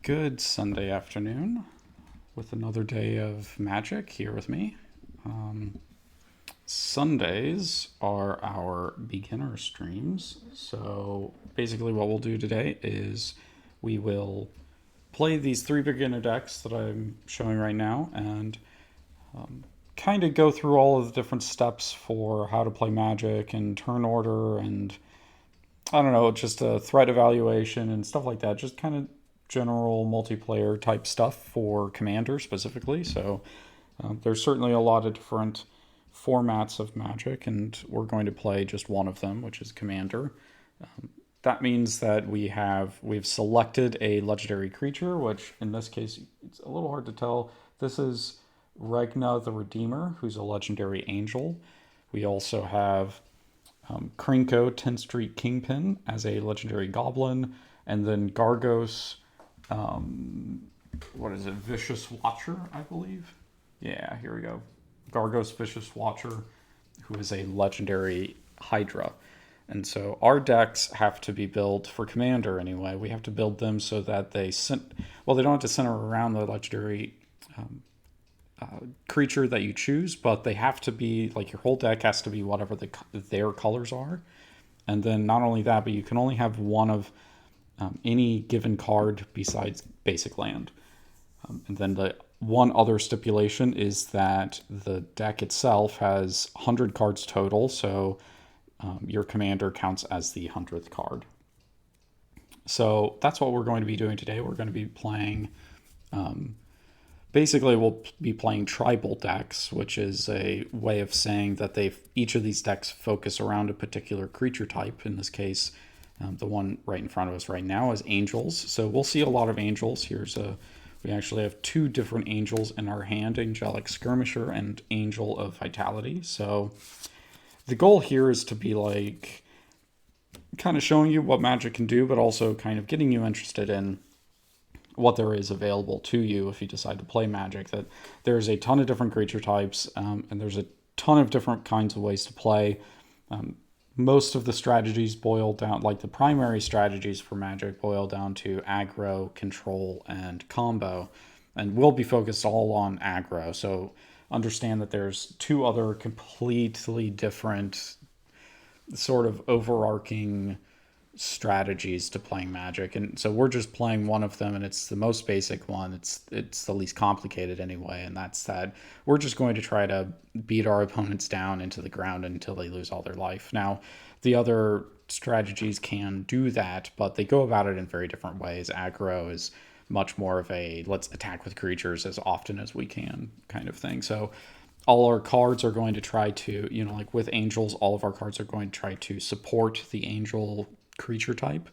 Good Sunday afternoon with another day of Magic here with me. Sundays are our beginner streams. So basically, what we'll do today is we will play these three beginner decks that I'm showing right now and kind of go through all of the different steps for how to play Magic and turn order and I don't know, just a threat evaluation and stuff like that. Just kind of general multiplayer type stuff for Commander specifically. So there's certainly a lot of different formats of Magic, and we're going to play just one of them, which is Commander. That means that we've selected a legendary creature, which in this case it's a little hard to tell. This is Regna the Redeemer, who's a legendary angel. We also have Krinko 10th Street Kingpin as a legendary goblin, and then Gargos, what is it, Vicious Watcher, I believe? Yeah, here we go. Gargos Vicious Watcher, who is a legendary Hydra. And so our decks have to be built for Commander anyway. We have to build them so that they don't have to center around the legendary creature that you choose, but they have to be like your whole deck has to be whatever their colors are. And then not only that, but you can only have one of any given card besides basic land. And then the one other stipulation is that the deck itself has 100 cards total, so your commander counts as the 100th card. So that's what we're going to be doing today. We're going to be playing basically, we'll be playing tribal decks, which is a way of saying that each of these decks focus around a particular creature type. In this case, the one right in front of us right now is angels. So we'll see a lot of angels. We actually have two different angels in our hand, Angelic Skirmisher and Angel of Vitality. So the goal here is to be like kind of showing you what Magic can do, but also kind of getting you interested in what there is available to you if you decide to play Magic. That there's a ton of different creature types, and there's a ton of different kinds of ways to play. Most of the strategies boil down, like the primary strategies for Magic boil down to aggro, control, and combo. And we'll be focused all on aggro. So understand that there's two other completely different sort of overarching strategies to playing Magic, and so we're just playing one of them, and it's the most basic one. It's the least complicated anyway, and that's that we're just going to try to beat our opponents down into the ground until they lose all their life. Now, the other strategies can do that, but they go about it in very different ways. Aggro is much more of a let's attack with creatures as often as we can kind of thing. So all our cards are going to try to, like with angels, all of our cards are going to try to support the angel creature type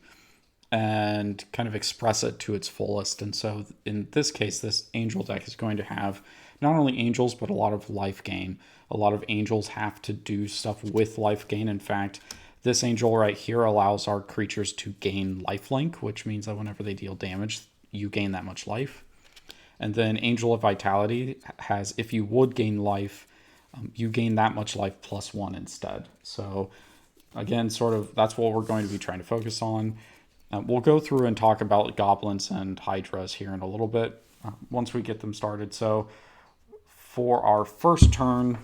and kind of express it to its fullest. And so in this case, this angel deck is going to have not only angels, but a lot of life gain. A lot of angels have to do stuff with life gain. In fact, this angel right here allows our creatures to gain lifelink, which means that whenever they deal damage, you gain that much life. And then Angel of Vitality has, if you would gain life, you gain that much life plus one instead. So again, sort of that's what we're going to be trying to focus on. We'll go through and talk about Goblins and Hydras here in a little bit once we get them started. So for our first turn,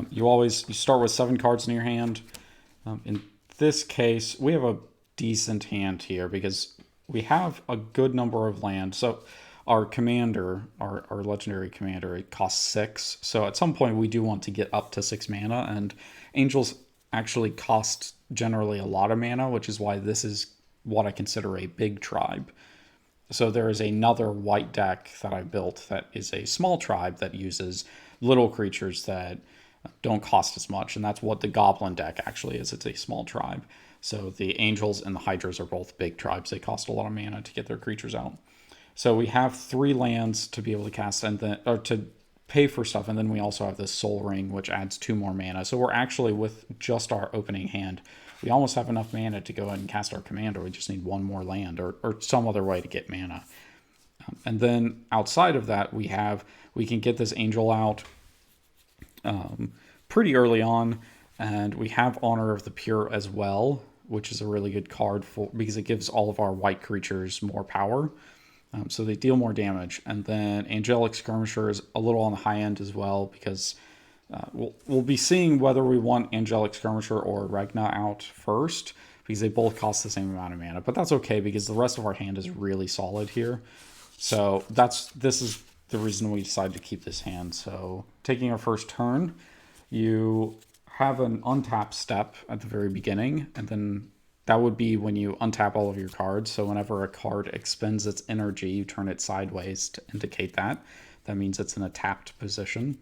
you start with 7 cards in your hand. In this case, we have a decent hand here because we have a good number of land. So our commander, our legendary commander, it costs 6. So at some point we do want to get up to 6 mana, and angels actually cost generally a lot of mana, which is why this is what I consider a big tribe. So there is another white deck that I built that is a small tribe that uses little creatures that don't cost as much, and that's what the Goblin deck actually is. It's a small tribe. So the angels and the Hydras are both big tribes. They cost a lot of mana to get their creatures out. So we have 3 lands to be able to cast or to pay for stuff, and then we also have this Soul Ring, which adds 2 more mana. So we're actually, with just our opening hand, we almost have enough mana to go ahead and cast our commander. We just need 1 more land or some other way to get mana. And then outside of that, we can get this angel out pretty early on, and we have Honor of the Pure as well. which is a really good card because it gives all of our white creatures more power. So they deal more damage. And then Angelic Skirmisher is a little on the high end as well, because we'll be seeing whether we want Angelic Skirmisher or Regna out first, because they both cost the same amount of mana. But that's okay, because the rest of our hand is really solid here. So this is the reason we decided to keep this hand. So taking our first turn, you have an untap step at the very beginning, and then that would be when you untap all of your cards. So whenever a card expends its energy, you turn it sideways to indicate that. That means it's in a tapped position.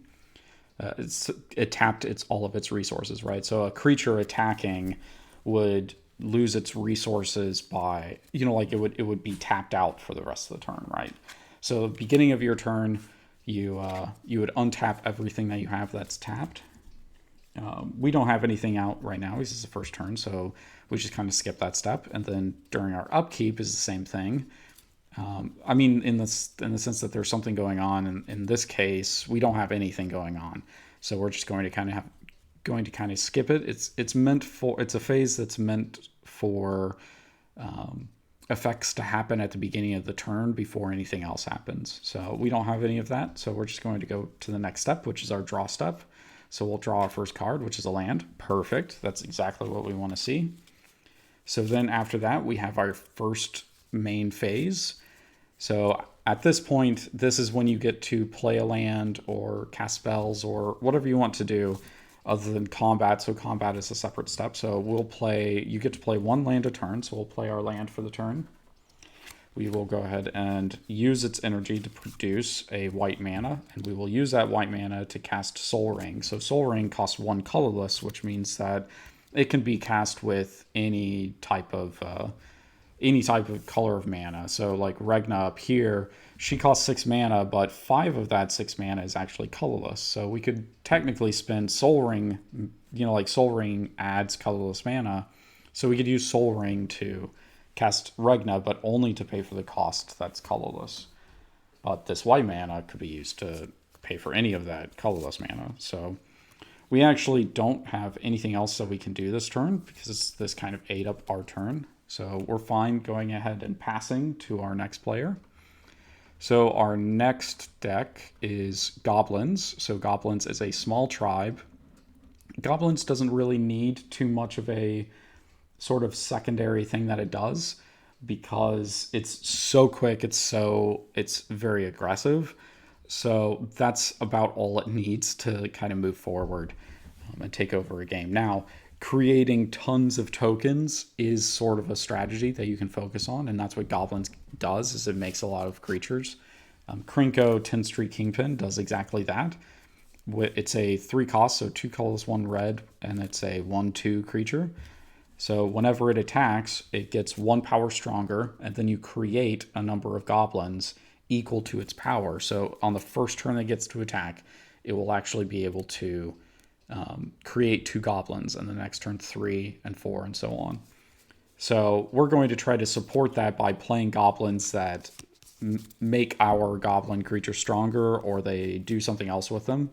It tapped all of its resources, right? So a creature attacking would lose its resources by, like it would be tapped out for the rest of the turn, right? So beginning of your turn, you would untap everything that you have that's tapped. We don't have anything out right now. This is the first turn, so we just kind of skip that step. And then during our upkeep is the same thing. I mean, in the sense that there's something going on. In this case, we don't have anything going on, so we're just going to kind of skip it. It's a phase that's meant for effects to happen at the beginning of the turn before anything else happens. So we don't have any of that. So we're just going to go to the next step, which is our draw step. So we'll draw our first card, which is a land. Perfect. That's exactly what we want to see. So then after that, we have our first main phase. So at this point, this is when you get to play a land or cast spells or whatever you want to do other than combat. So combat is a separate step. So you get to play one land a turn. So we'll play our land for the turn. We will go ahead and use its energy to produce a white mana, and we will use that white mana to cast Soul Ring. So Soul Ring costs 1 colorless, which means that it can be cast with any type of color of mana. So like Regna up here, she costs 6 mana, but 5 of that 6 mana is actually colorless. So we could technically spend Soul Ring, like Soul Ring adds colorless mana. So we could use Soul Ring to cast Regna, but only to pay for the cost that's colorless. But this white mana could be used to pay for any of that colorless mana. So we actually don't have anything else that we can do this turn, because this kind of ate up our turn. So we're fine going ahead and passing to our next player. So our next deck is Goblins. So Goblins is a small tribe. Goblins doesn't really need too much of a sort of secondary thing that it does, because it's so quick, it's very aggressive. So that's about all it needs to kind of move forward and take over a game. Now, creating tons of tokens is sort of a strategy that you can focus on, and that's what Goblins does, is it makes a lot of creatures. Krinko 10th Street Kingpin does exactly that. It's a 3 cost, so 2 colorless, 1 red, and it's a 1/2 creature. So whenever it attacks, it gets 1 power stronger, and then you create a number of goblins equal to its power. So on the first turn it gets to attack, it will actually be able to create 2 goblins, and the next turn 3 and 4 and so on. So we're going to try to support that by playing goblins that make our goblin creature stronger, or they do something else with them.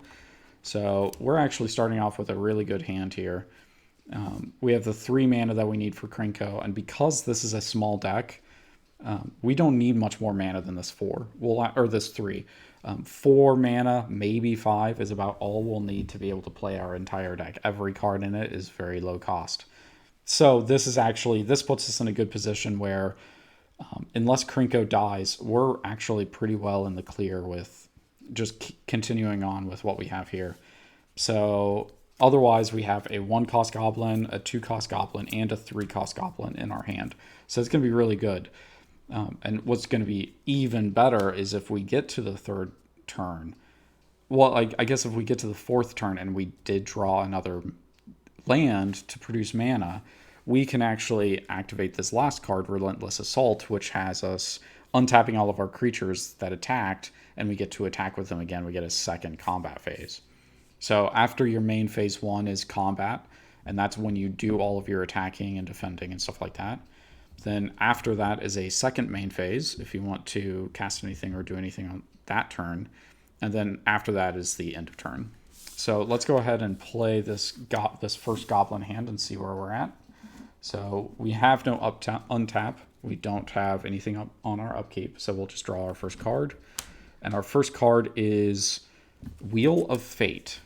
So we're actually starting off with a really good hand here. We have the 3 mana that we need for Krinko, and because this is a small deck, we don't need much more mana than this 4. Or this 3. 4 mana, maybe 5, is about all we'll need to be able to play our entire deck. Every card in it is very low cost. So this puts us in a good position where, unless Krinko dies, we're actually pretty well in the clear with just continuing on with what we have here. So otherwise, we have a 1-cost goblin, a 2-cost goblin, and a 3-cost goblin in our hand. So it's going to be really good. And what's going to be even better is if we get to the 3rd turn. Well, I guess if we get to the 4th turn and we did draw another land to produce mana, we can actually activate this last card, Relentless Assault, which has us untapping all of our creatures that attacked, and we get to attack with them again. We get a second combat phase. So after your main phase 1 is combat, and that's when you do all of your attacking and defending and stuff like that. Then after that is a second main phase, if you want to cast anything or do anything on that turn. And then after that is the end of turn. So let's go ahead and play this first goblin hand and see where we're at. So we have no untap. We don't have anything up on our upkeep. So we'll just draw our first card. And our first card is Wheel of Fate,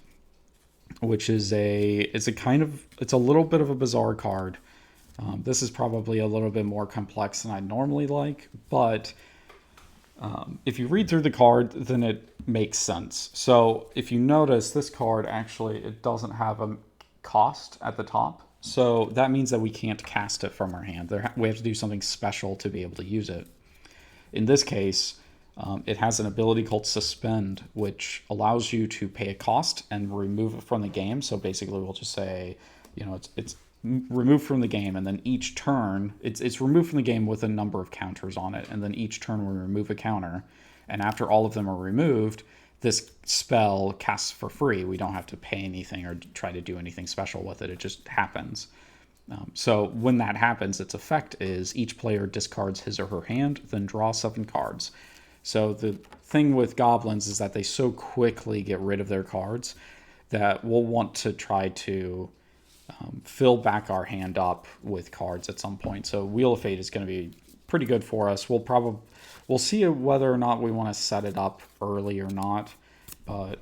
which is it's a little bit of a bizarre card. This is probably a little bit more complex than I normally like, but if you read through the card, then it makes sense. So if you notice, this card actually, it doesn't have a cost at the top. So that means that we can't cast it from our hand. We have to do something special to be able to use it. In this case, it has an ability called Suspend, which allows you to pay a cost and remove it from the game. So basically, we'll just say, it's removed from the game, and then each turn, it's removed from the game with a number of counters on it, and then each turn we remove a counter. And after all of them are removed, this spell casts for free. We don't have to pay anything or try to do anything special with it. It just happens. So when that happens, its effect is each player discards his or her hand, then draw 7 cards. So the thing with goblins is that they so quickly get rid of their cards that we'll want to try to fill back our hand up with cards at some point. So Wheel of Fate is going to be pretty good for us. We'll see whether or not we want to set it up early or not. But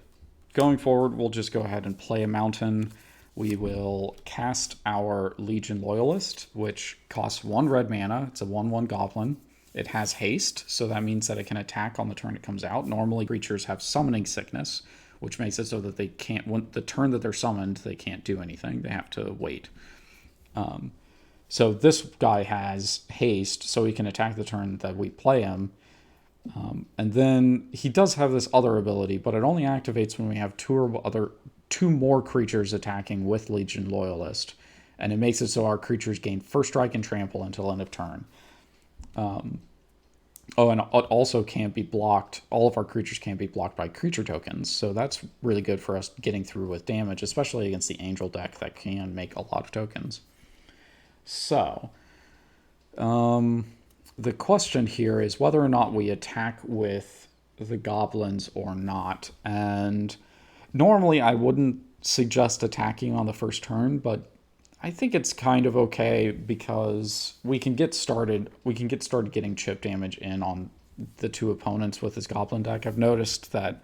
going forward, we'll just go ahead and play a mountain. We will cast our Legion Loyalist, which costs 1 red mana. It's a 1/1 goblin. It has haste, so that means that it can attack on the turn it comes out. Normally, creatures have summoning sickness, which makes it so that they can't, when the turn that they're summoned, they can't do anything. They have to wait. So this guy has haste, so he can attack the turn that we play him. And then he does have this other ability, but it only activates when we have two more creatures attacking with Legion Loyalist. And it makes it so our creatures gain first strike and trample until end of turn. And it also can't be blocked. All of our creatures can't be blocked by creature tokens. So that's really good for us getting through with damage, especially against the Angel deck that can make a lot of tokens. So, the question here is whether or not we attack with the goblins or not. And normally I wouldn't suggest attacking on the first turn, but I think it's kind of okay because we can get started getting chip damage in on the 2 opponents with this goblin deck. I've noticed that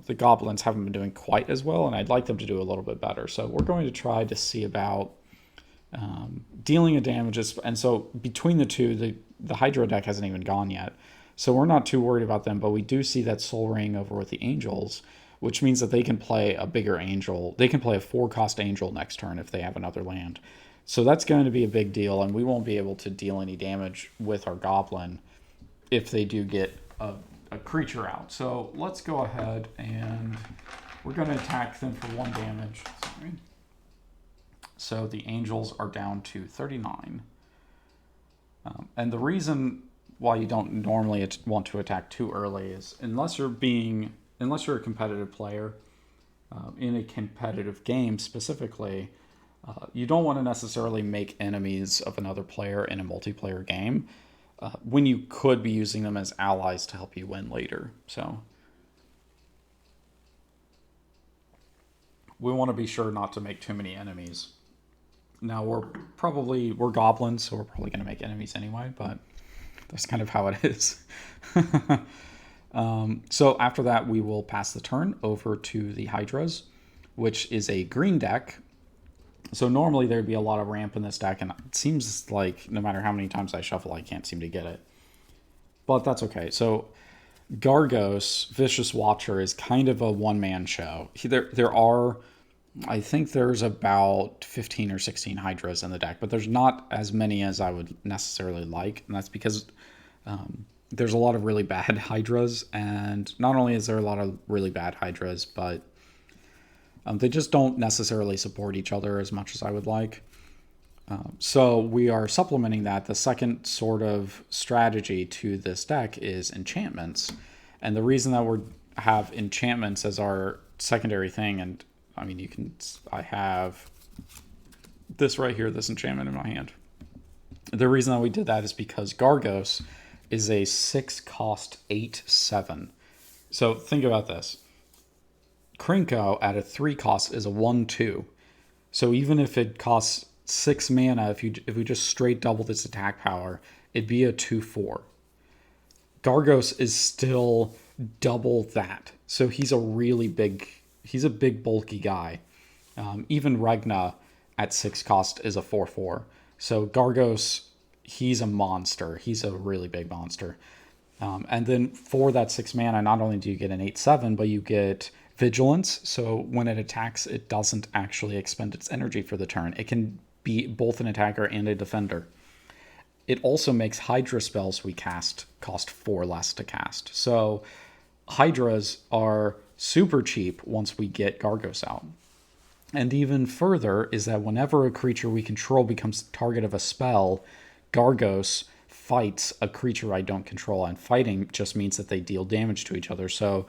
the goblins haven't been doing quite as well, and I'd like them to do a little bit better. So we're going to try to see about dealing a damage. And so between the two, the Hydra deck hasn't even gone yet. So we're not too worried about them, but we do see that Soul Ring over with the Angels, which means that they can play a bigger angel. They can play a 4-cost angel next turn if they have another land. So that's going to be a big deal, and we won't be able to deal any damage with our goblin if they do get a creature out. So let's go ahead and we're going to attack them for 1 damage. Sorry. So the Angels are down to 39. And the reason why you don't normally want to attack too early is unless you're a competitive player, in a competitive game specifically, you don't want to necessarily make enemies of another player in a multiplayer game when you could be using them as allies to help you win later. So we want to be sure not to make too many enemies. Now we're goblins, so we're probably going to make enemies anyway, but that's kind of how it is. So after that, we will pass the turn over to the Hydras, which is a green deck. So normally there'd be a lot of ramp in this deck, and it seems like no matter how many times I shuffle, I can't seem to get it. But that's okay. So Gargos, Vicious Watcher, is kind of a one-man show. I think there's about 15 or 16 Hydras in the deck, but there's not as many as I would necessarily like, and that's because there's a lot of really bad Hydras, and not only is there a lot of really bad Hydras, but they just don't necessarily support each other as much as I would like. So we are supplementing that. The second sort of strategy to this deck is enchantments, and the reason that we have enchantments as our secondary thing, and I mean, I have this right here, this enchantment in my hand. The reason that we did that is because Gargos is a 6-cost 8/7. So think about this. Krinko at a 3 cost is a 1/2. So even if it costs 6 mana, if we just straight doubled its attack power, it'd be a 2/4. Gargos is still double that. So he's a big bulky guy. Even Regna at 6 cost is a 4/4. So Gargos, he's a monster. He's a really big monster. And then for that 6 mana, not only do you get an 8/7, but you get Vigilance. So when it attacks, it doesn't actually expend its energy for the turn. It can be both an attacker and a defender. It also makes Hydra spells we cast cost 4 less to cast. So Hydras are super cheap once we get Gargos out. And even further is that whenever a creature we control becomes the target of a spell, Gargos fights a creature I don't control. And fighting just means that they deal damage to each other. So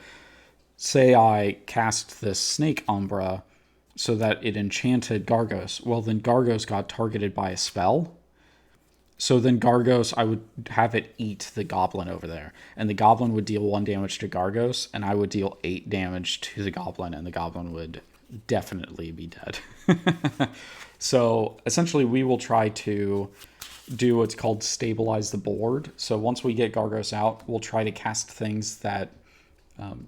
say I cast this Snake Umbra so that it enchanted Gargos. Well, then Gargos got targeted by a spell. So then Gargos, I would have it eat the Goblin over there. And the Goblin would deal 1 damage to Gargos, and I would deal 8 damage to the Goblin, and the Goblin would definitely be dead. So essentially we will try to do what's called stabilize the board. So once we get Gargos out, we'll try to cast things that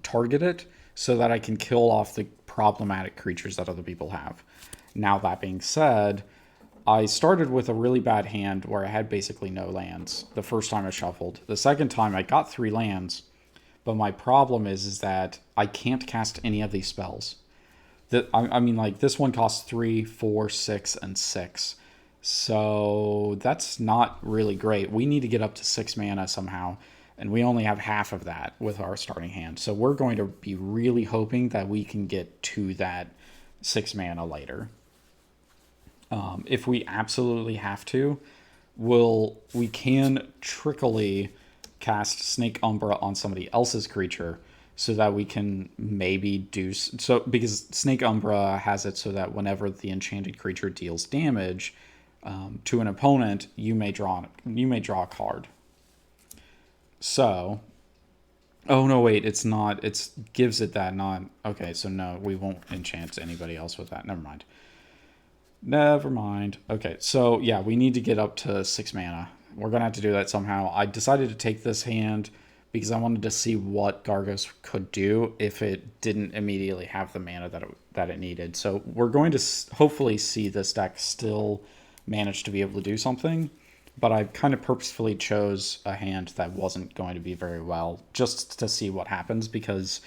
target it so that I can kill off the problematic creatures that other people have. Now, that being said, I started with a really bad hand where I had basically no lands the first time I shuffled. The second time I got 3 lands, but my problem is that I can't cast any of these spells. I mean, like, this one costs 3, 4, 6, and 6. So that's not really great. We need to get up to 6 mana somehow, and we only have half of that with our starting hand. So we're going to be really hoping that we can get to that 6 mana later. If we absolutely have to, we can trickily cast Snake Umbra on somebody else's creature so that we can maybe do so, because Snake Umbra has it so that whenever the enchanted creature deals damage to an opponent, you may draw a card. So, oh no, wait, it's not. It gives it that non. Okay, so no, we won't enchant anybody else with that. Never mind. Okay, so yeah, we need to get up to 6 mana. We're going to have to do that somehow. I decided to take this hand because I wanted to see what Gargos could do if it didn't immediately have the mana that it needed. So we're going to hopefully see this deck still manage to be able to do something, but I kind of purposefully chose a hand that wasn't going to be very well just to see what happens, because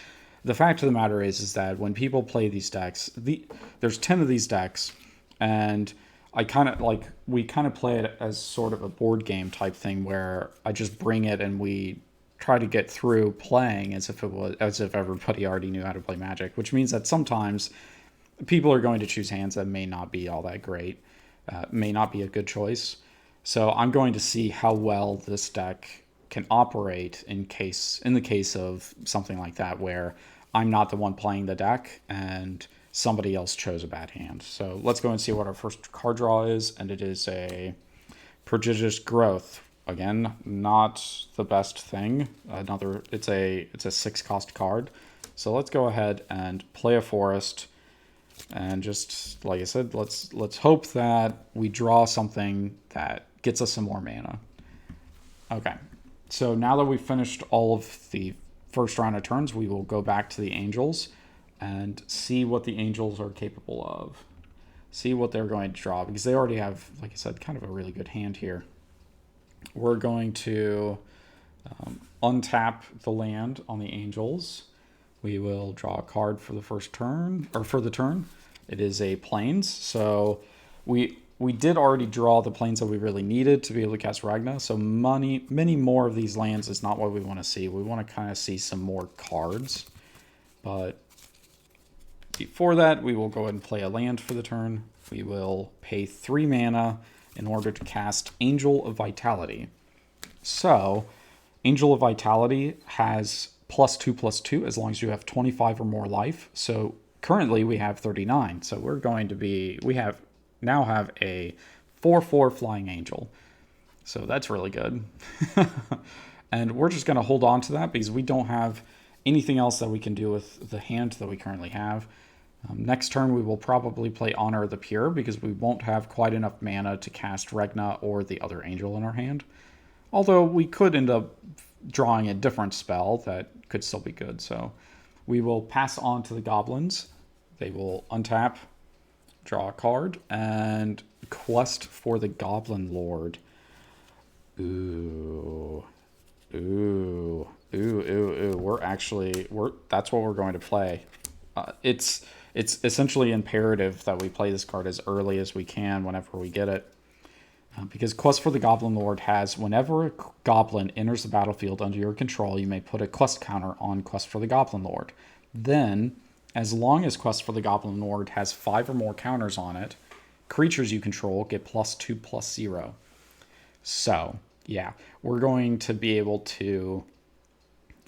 the fact of the matter is that when people play these decks, there's 10 of these decks, and we kind of play it as sort of a board game type thing where I just bring it and we try to get through playing as if everybody already knew how to play Magic, which means that sometimes people are going to choose hands that may not be all that great, may not be a good choice. So I'm going to see how well this deck can operate in the case of something like that where I'm not the one playing the deck and somebody else chose a bad hand. So let's go and see what our first card draw is, and it is a Prodigious Growth. Again, not the best thing. It's a 6-cost card. So let's go ahead and play a forest, and just like I said, let's hope that we draw something that gets us some more mana. Okay, so now that we've finished all of the first round of turns, we will go back to the Angels and see what the Angels are capable of. See what they're going to draw, because they already have, like I said, kind of a really good hand here. We're going to untap the land on the Angels. We will draw a card for the first turn, or for the turn. It is a Plains, so we did already draw the planes that we really needed to be able to cast Ragna, so many more of these lands is not what we want to see. We want to kind of see some more cards, but before that, we will go ahead and play a land for the turn. We will pay 3 mana in order to cast Angel of Vitality. So, Angel of Vitality has +2/+2 as long as you have 25 or more life. So currently we have 39. So we now have a 4/4 Flying Angel. So that's really good. And we're just going to hold on to that because we don't have anything else that we can do with the hand that we currently have. Next turn, we will probably play Honor of the Pure because we won't have quite enough mana to cast Regna or the other angel in our hand. Although we could end up drawing a different spell that could still be good. So we will pass on to the Goblins. They will untap, draw a card, and quest for the Goblin Lord. Ooh. Ooh. Ooh, ooh, ooh. That's what we're going to play. It's essentially imperative that we play this card as early as we can whenever we get it. Because Quest for the Goblin Lord has, whenever a goblin enters the battlefield under your control, you may put a quest counter on Quest for the Goblin Lord. Then, as long as Quest for the Goblin Lord has 5 or more counters on it, creatures you control get +2/+0. So, yeah, we're going to be able to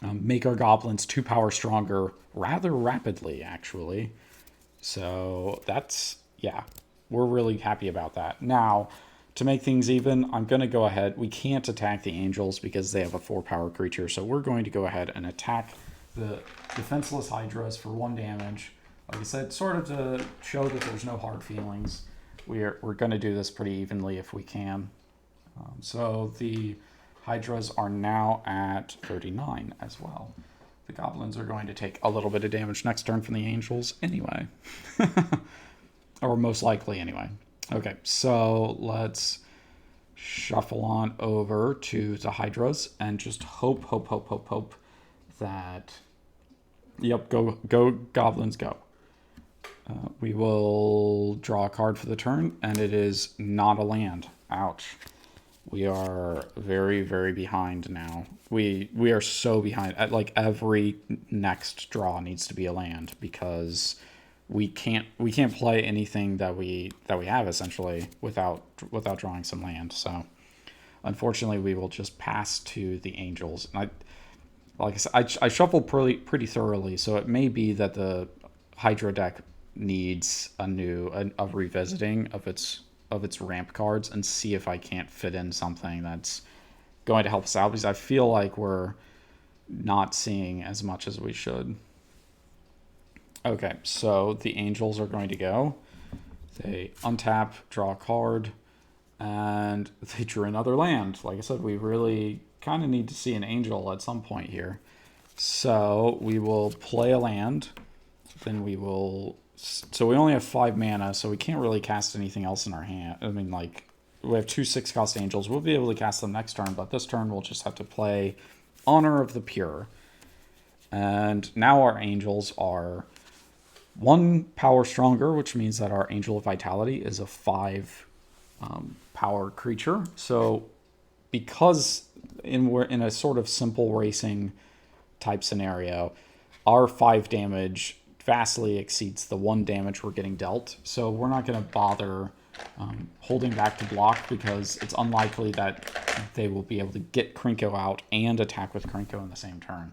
make our goblins 2 power stronger rather rapidly, actually. So that's, yeah, we're really happy about that. Now, to make things even, I'm going to go ahead. We can't attack the angels because they have a 4 power creature. So we're going to go ahead and attack the defenseless Hydras for 1 damage. Like I said, sort of to show that there's no hard feelings. We're going to do this pretty evenly if we can. So the Hydras are now at 39 as well. The Goblins are going to take a little bit of damage next turn from the Angels anyway. Or most likely anyway. Okay, so let's shuffle on over to the Hydras and just hope that... Yep, go Goblins, go. We will draw a card for the turn, and it is not a land. Ouch. We are very, very behind now. We are so behind. Like every next draw needs to be a land because we can't play anything that we have essentially without drawing some land. So unfortunately, we will just pass to the Angels. And like I said, I shuffled pretty thoroughly, so it may be that the Hydra deck needs a revisiting of its ramp cards and see if I can't fit in something that's going to help us out, because I feel like we're not seeing as much as we should. Okay, so the Angels are going to go. They untap, draw a card, and they drew another land. Like I said, we really kind of need to see an Angel at some point here. So we will play a land. Then we will... So we only have 5 mana, so we can't really cast anything else in our hand. I mean, like, we have 2 6-cost Angels. We'll be able to cast them next turn, but this turn we'll just have to play Honor of the Pure. And now our Angels are 1 power stronger, which means that our Angel of Vitality is a 5 power creature. So because we're in a sort of simple racing type scenario, our 5 damage vastly exceeds the 1 damage we're getting dealt. So we're not going to bother holding back to block because it's unlikely that they will be able to get Krinko out and attack with Krinko in the same turn.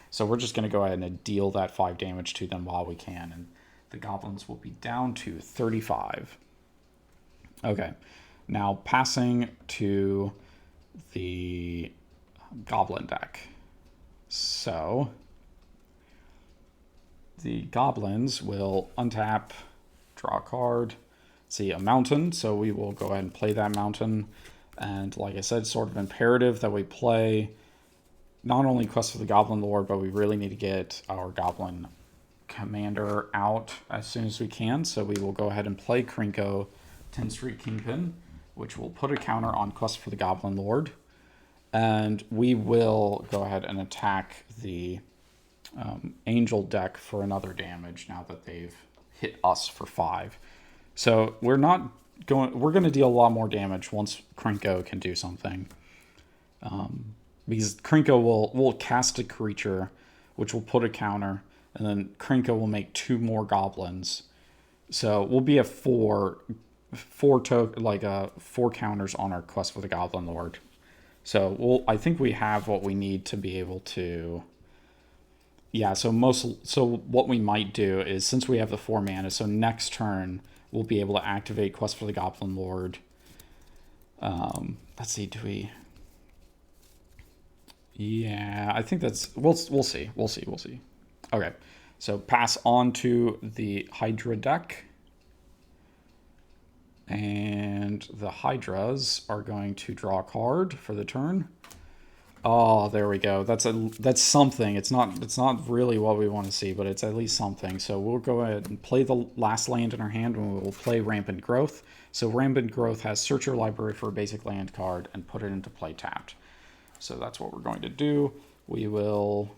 So we're just going to go ahead and deal that 5 damage to them while we can. And the Goblins will be down to 35. Okay, now passing to the Goblin deck. So the Goblins will untap, draw a card, see a mountain, so we will go ahead and play that mountain. And like I said, sort of imperative that we play not only Quest for the Goblin Lord, but we really need to get our Goblin Commander out as soon as we can. So we will go ahead and play Krinko 10th Street Kingpin, which will put a counter on Quest for the Goblin Lord. And we will go ahead and attack the Angel deck for another damage now that they've hit us for 5. So we're going to deal a lot more damage once Krinko can do something. Because Krinko will cast a creature, which will put a counter, and then Krinko will make 2 more goblins. So we'll be at 4 counters on our Quest for the Goblin Lord. So I think we have what we need to be able to... Yeah, so what we might do is, since we have the 4 mana, so next turn we'll be able to activate Quest for the Goblin Lord. Let's see, do we... Yeah, I think that's... We'll see. Okay. So pass on to the Hydra deck. And the Hydras are going to draw a card for the turn. Oh, there we go. That's something. It's not really what we want to see, but it's at least something. So we'll go ahead and play the last land in our hand, and we'll play Rampant Growth. So Rampant Growth has search your library for a basic land card and put it into play tapped. So that's what we're going to do. We will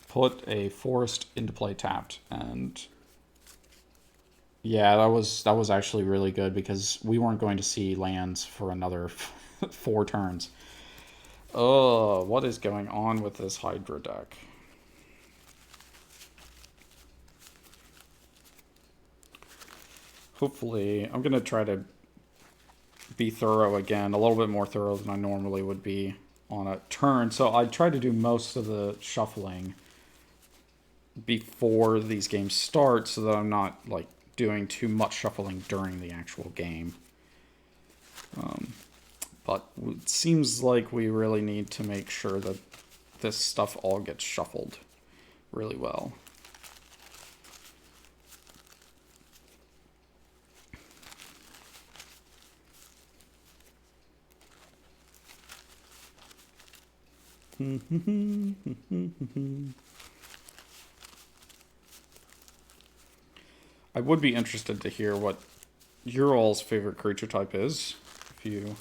put a forest into play tapped, and yeah, that was actually really good because we weren't going to see lands for another 4 turns. Oh, what is going on with this Hydra deck? Hopefully, I'm going to try to be thorough again, a little bit more thorough than I normally would be on a turn. So I try to do most of the shuffling before these games start so that I'm not like doing too much shuffling during the actual game. But it seems like we really need to make sure that this stuff all gets shuffled really well. I would be interested to hear what your all's favorite creature type is, if you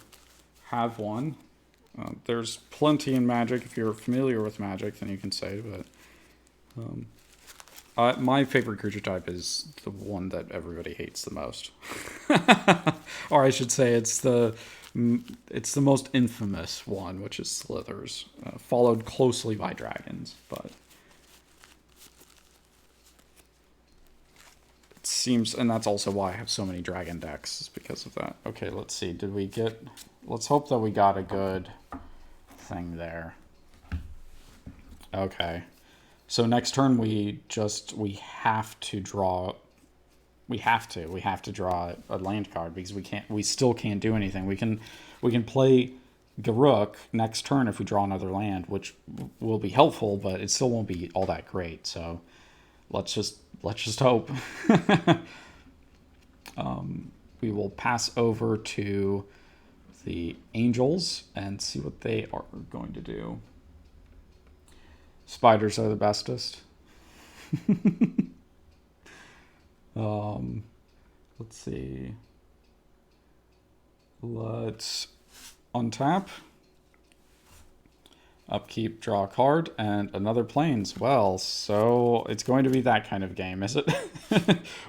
have one. There's plenty in Magic. If you're familiar with Magic, then you can say, but my favorite creature type is the one that everybody hates the most. Or I should say it's the most infamous one, which is Slithers, followed closely by dragons, but it seems, and that's also why I have so many dragon decks, is because of that. Okay, let's see, let's hope that we got a good thing there. Okay, so next turn we have to draw a land card because we still can't do anything. We can play Garruk next turn if we draw another land, which will be helpful, but it still won't be all that great. So let's just hope. We will pass over to the Angels and see what they are going to do. Spiders are the bestest. Let's see. Let's untap. Upkeep, draw a card, and another Plains. Well, so it's going to be that kind of game, is it?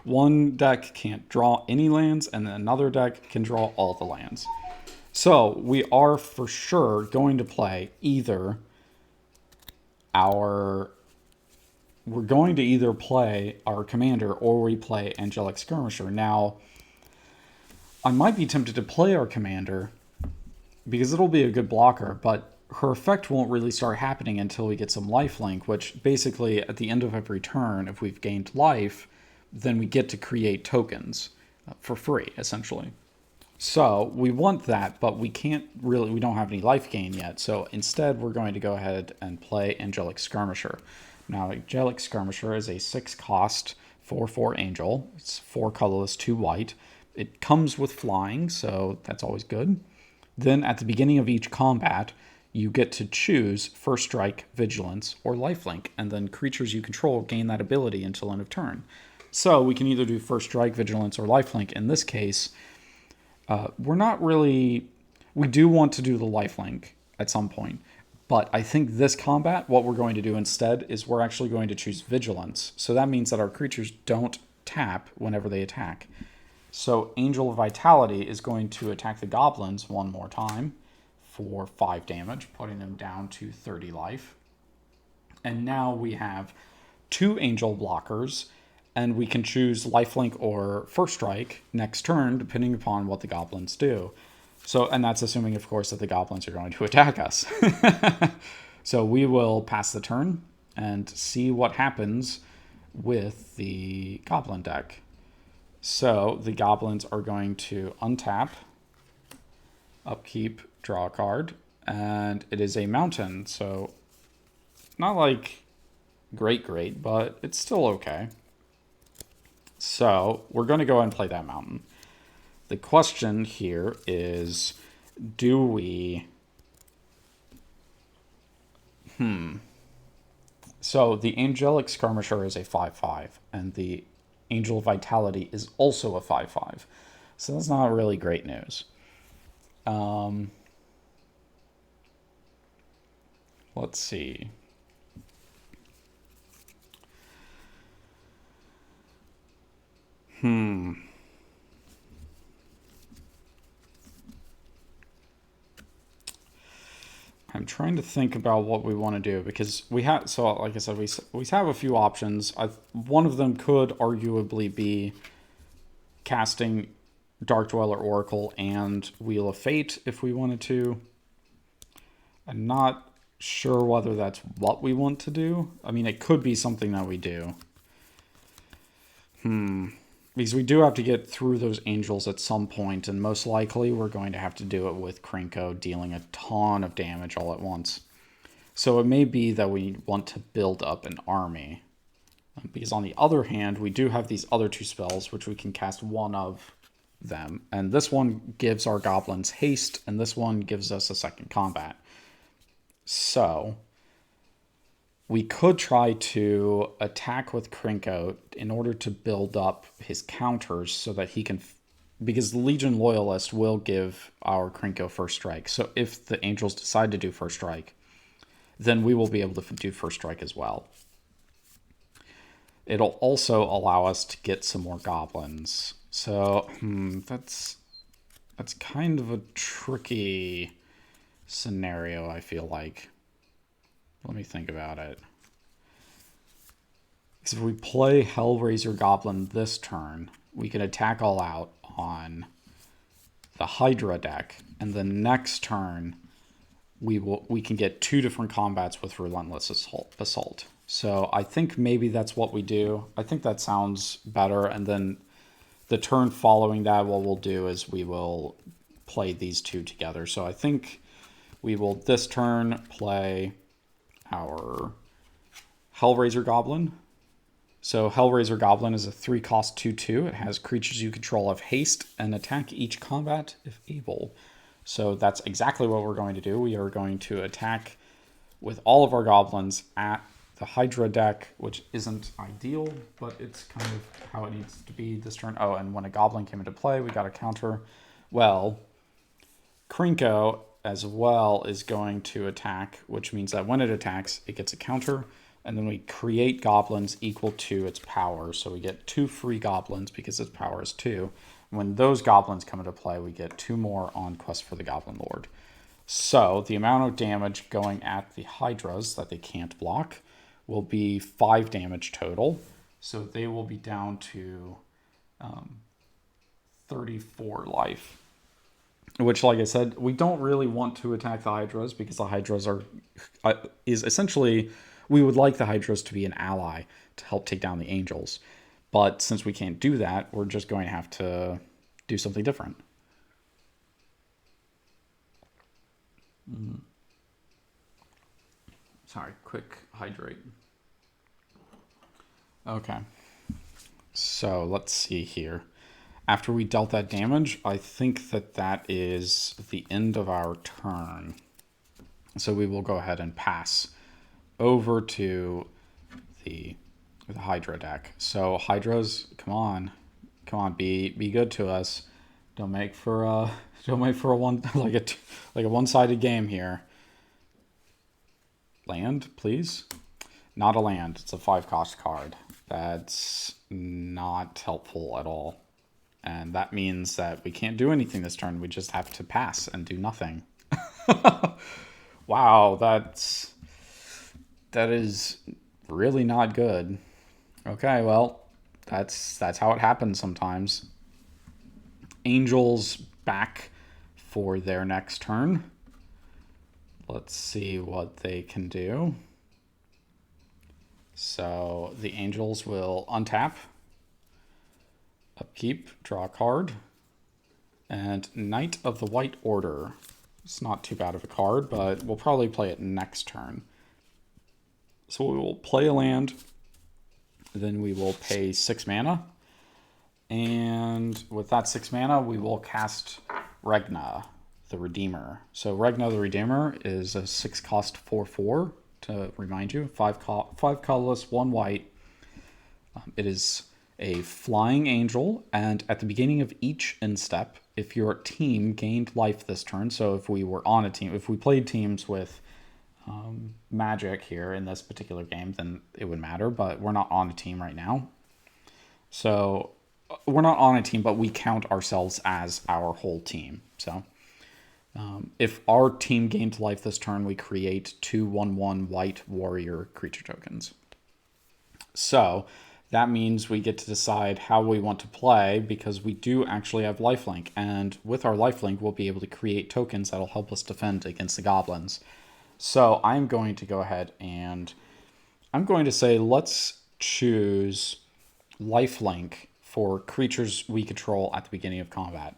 One deck can't draw any lands, and then another deck can draw all the lands. So we are for sure going to play either we're going to either play our commander or we play Angelic Skirmisher. Now, I might be tempted to play our commander because it'll be a good blocker, but her effect won't really start happening until we get some lifelink, which basically at the end of every turn, if we've gained life, then we get to create tokens for free, essentially. So we want that, but we don't have any life gain yet. So instead, we're going to go ahead and play Angelic Skirmisher. Now, Angelic Skirmisher is a 6-cost 4/4 angel. It's 4 colorless, 2 white. It comes with flying, so that's always good. Then at the beginning of each combat, you get to choose First Strike, Vigilance, or Lifelink, and then creatures you control gain that ability until end of turn. So we can either do First Strike, Vigilance, or Lifelink. In this case, we do want to do the lifelink at some point, but I think this combat, what we're going to do instead is we're actually going to choose Vigilance. So that means that our creatures don't tap whenever they attack. So Angel of Vitality is going to attack the Goblins one more time for 5 damage, putting them down to 30 life. And now we have 2 Angel blockers, and we can choose Lifelink or First Strike next turn, depending upon what the Goblins do. So, and that's assuming, of course, that the Goblins are going to attack us. So we will pass the turn and see what happens with the Goblin deck. So the Goblins are going to untap, upkeep, draw a card, and it is a mountain. So not like great, but it's still okay. So we're going to go ahead and play that mountain. The question here is, do we... So the Angelic Skirmisher is a 5/5, and the Angel of Vitality is also a 5/5. So that's not really great news. Let's see. I'm trying to think about what we want to do, because we have, so like I said, we have a few options. One of them could arguably be casting Dark Dweller Oracle and Wheel of Fate if we wanted to. I'm not sure whether that's what we want to do. I mean, it could be something that we do. Because we do have to get through those angels at some point, and most likely we're going to have to do it with Krinko dealing a ton of damage all at once. So it may be that we want to build up an army. Because on the other hand, we do have these other two spells, which we can cast one of them. And this one gives our goblins haste, and this one gives us a second combat. So we could try to attack with Krinko in order to build up his counters so that he can... Because the Legion Loyalist will give our Krinko first strike. So if the angels decide to do first strike, then we will be able to do first strike as well. It'll also allow us to get some more goblins. So that's kind of a tricky scenario, I feel like. Let me think about it. Because if we play Hellraiser Goblin this turn, we can attack all out on the Hydra deck, and the next turn we can get two different combats with Relentless Assault. So I think maybe that's what we do. I think that sounds better, and then the turn following that, what we'll do is we will play these two together. So I think we will this turn play our Hellraiser Goblin. So Hellraiser Goblin is a 3-cost 2/2. It has creatures you control have haste and attack each combat if able. So that's exactly what we're going to do. We are going to attack with all of our goblins at the Hydra deck, which isn't ideal, but it's kind of how it needs to be this turn. Oh, and when a goblin came into play, we got a counter. Well, Krinko as well is going to attack, which means that when it attacks, it gets a counter, and then we create goblins equal to its power. So we get 2 free goblins because its power is 2. When those goblins come into play, we get 2 more on Quest for the Goblin Lord. So the amount of damage going at the Hydras that they can't block will be 5 damage total. So they will be down to 34 life. Which, like I said, we don't really want to attack the Hydras because the Hydras is essentially... We would like the Hydras to be an ally to help take down the angels. But since we can't do that, we're just going to have to do something different. Sorry, quick hydrate. Okay. So let's see here. After we dealt that damage, I think that is the end of our turn. So we will go ahead and pass over to the Hydra deck. So Hydras, come on, be good to us. Don't make for a one like a one-sided game here. Land, please. Not a land. It's a 5-cost card. That's not helpful at all. And that means that we can't do anything this turn. We just have to pass and do nothing. Wow, that is really not good. Okay, well, that's how it happens sometimes. Angels back for their next turn. Let's see what they can do. So the Angels will untap, upkeep, draw a card, and Knight of the White Order. It's not too bad of a card, but we'll probably play it next turn. So we will play a land, then we will pay 6 mana. And with that 6 mana, we will cast Regna, the Redeemer. So Regna the Redeemer is a 6-cost 4/4, to remind you. 5 colorless, 1 white. It is a flying angel, and at the beginning of each instep, if your team gained life this turn, so if we were on a team, if we played teams with magic here in this particular game, then it would matter, but we're not on a team right now. So we're not on a team, but we count ourselves as our whole team. So if our team gained life this turn, we create 2/1/1 white warrior creature tokens. So that means we get to decide how we want to play, because we do actually have lifelink. And with our lifelink, we'll be able to create tokens that'll help us defend against the goblins. So I'm going to go ahead and I'm going to say let's choose lifelink for creatures we control at the beginning of combat.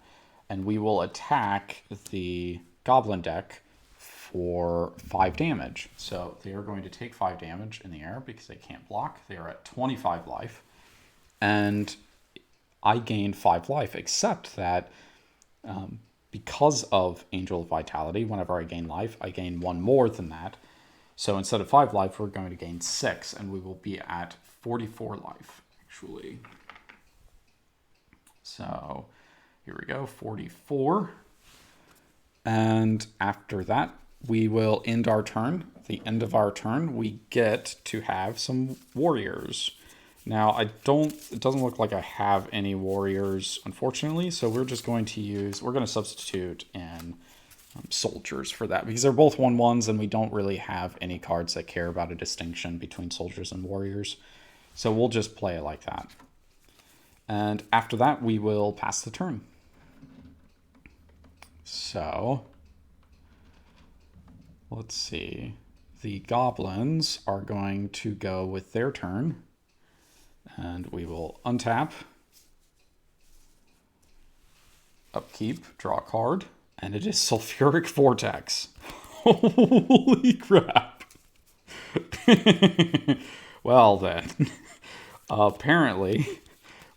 And we will attack the goblin deck for 5 damage. So they are going to take 5 damage in the air because they can't block. They are at 25 life. And I gained 5 life, except that because of Angel of Vitality, whenever I gain life, I gain 1 more than that. So instead of 5 life, we're going to gain 6, and we will be at 44 life, actually. So here we go, 44. And after that, we will end our turn. At the end of our turn, we get to have some warriors. Now, it doesn't look like I have any warriors, unfortunately, so we're just going to we're going to substitute in soldiers for that, because they're both 1/1s, and we don't really have any cards that care about a distinction between soldiers and warriors. So we'll just play it like that. And after that, we will pass the turn. So let's see. The goblins are going to go with their turn. And we will untap, upkeep, draw a card, and it is Sulfuric Vortex. Holy crap. Well then, apparently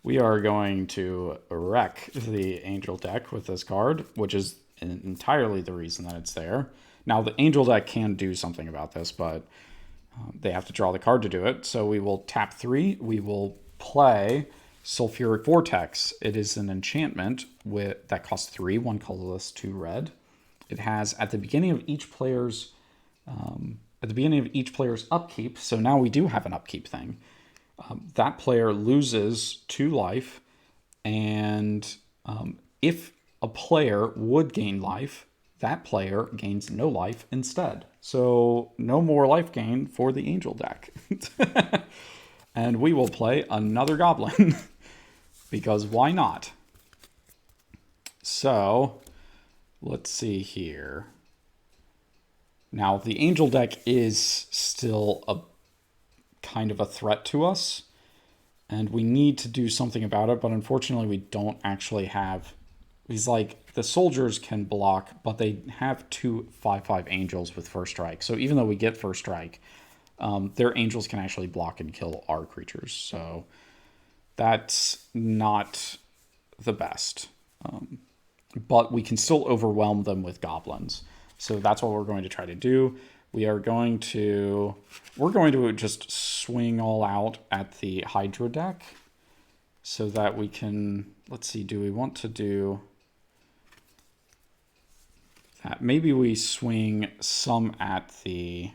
we are going to wreck the angel deck with this card, which is entirely the reason that it's there. Now the angel deck can do something about this, but they have to draw the card to do it. So we will tap 3. We will play Sulfuric Vortex. It is an enchantment that costs 3, 1 colorless, 2 red. It has at the beginning of each player's upkeep. So now we do have an upkeep thing. That player loses 2 life, and if a player would gain life, that player gains no life instead. So no more life gain for the angel deck. And we will play another goblin because why not? So let's see here. Now the angel deck is still a kind of a threat to us, and we need to do something about it, but unfortunately we don't actually have. He's like, the soldiers can block, but they have 2 5/5 angels with first strike. So even though we get first strike, their angels can actually block and kill our creatures. So that's not the best. But we can still overwhelm them with goblins. So that's what we're going to try to do. We're going to just swing all out at the Hydra deck so that we can, let's see, do we want to do that? Maybe we swing some at the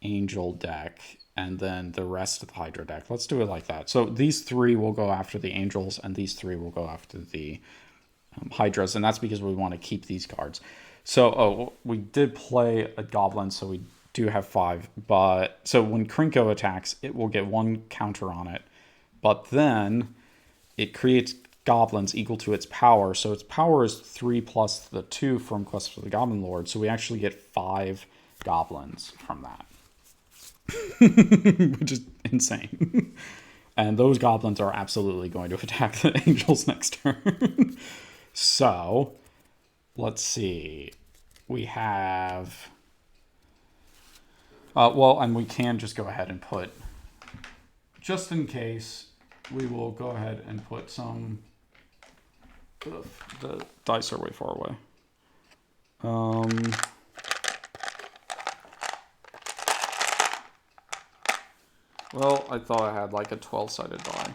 angel deck and then the rest of the Hydra deck. Let's do it like that. So these 3 will go after the angels and these 3 will go after the Hydras, and that's because we want to keep these cards. So, we did play a goblin, so we do have 5. But so when Krinko attacks, it will get 1 counter on it. But then it creates goblins equal to its power. So its power is 3 plus the 2 from Quest for the Goblin Lord. So we actually get 5 goblins from that, which is insane. And those goblins are absolutely going to attack the angels next turn. So let's see. We have Well, and we can just go ahead and put, just in case, we will go ahead and put some, the dice are way far away. Well, I thought I had like a 12-sided die.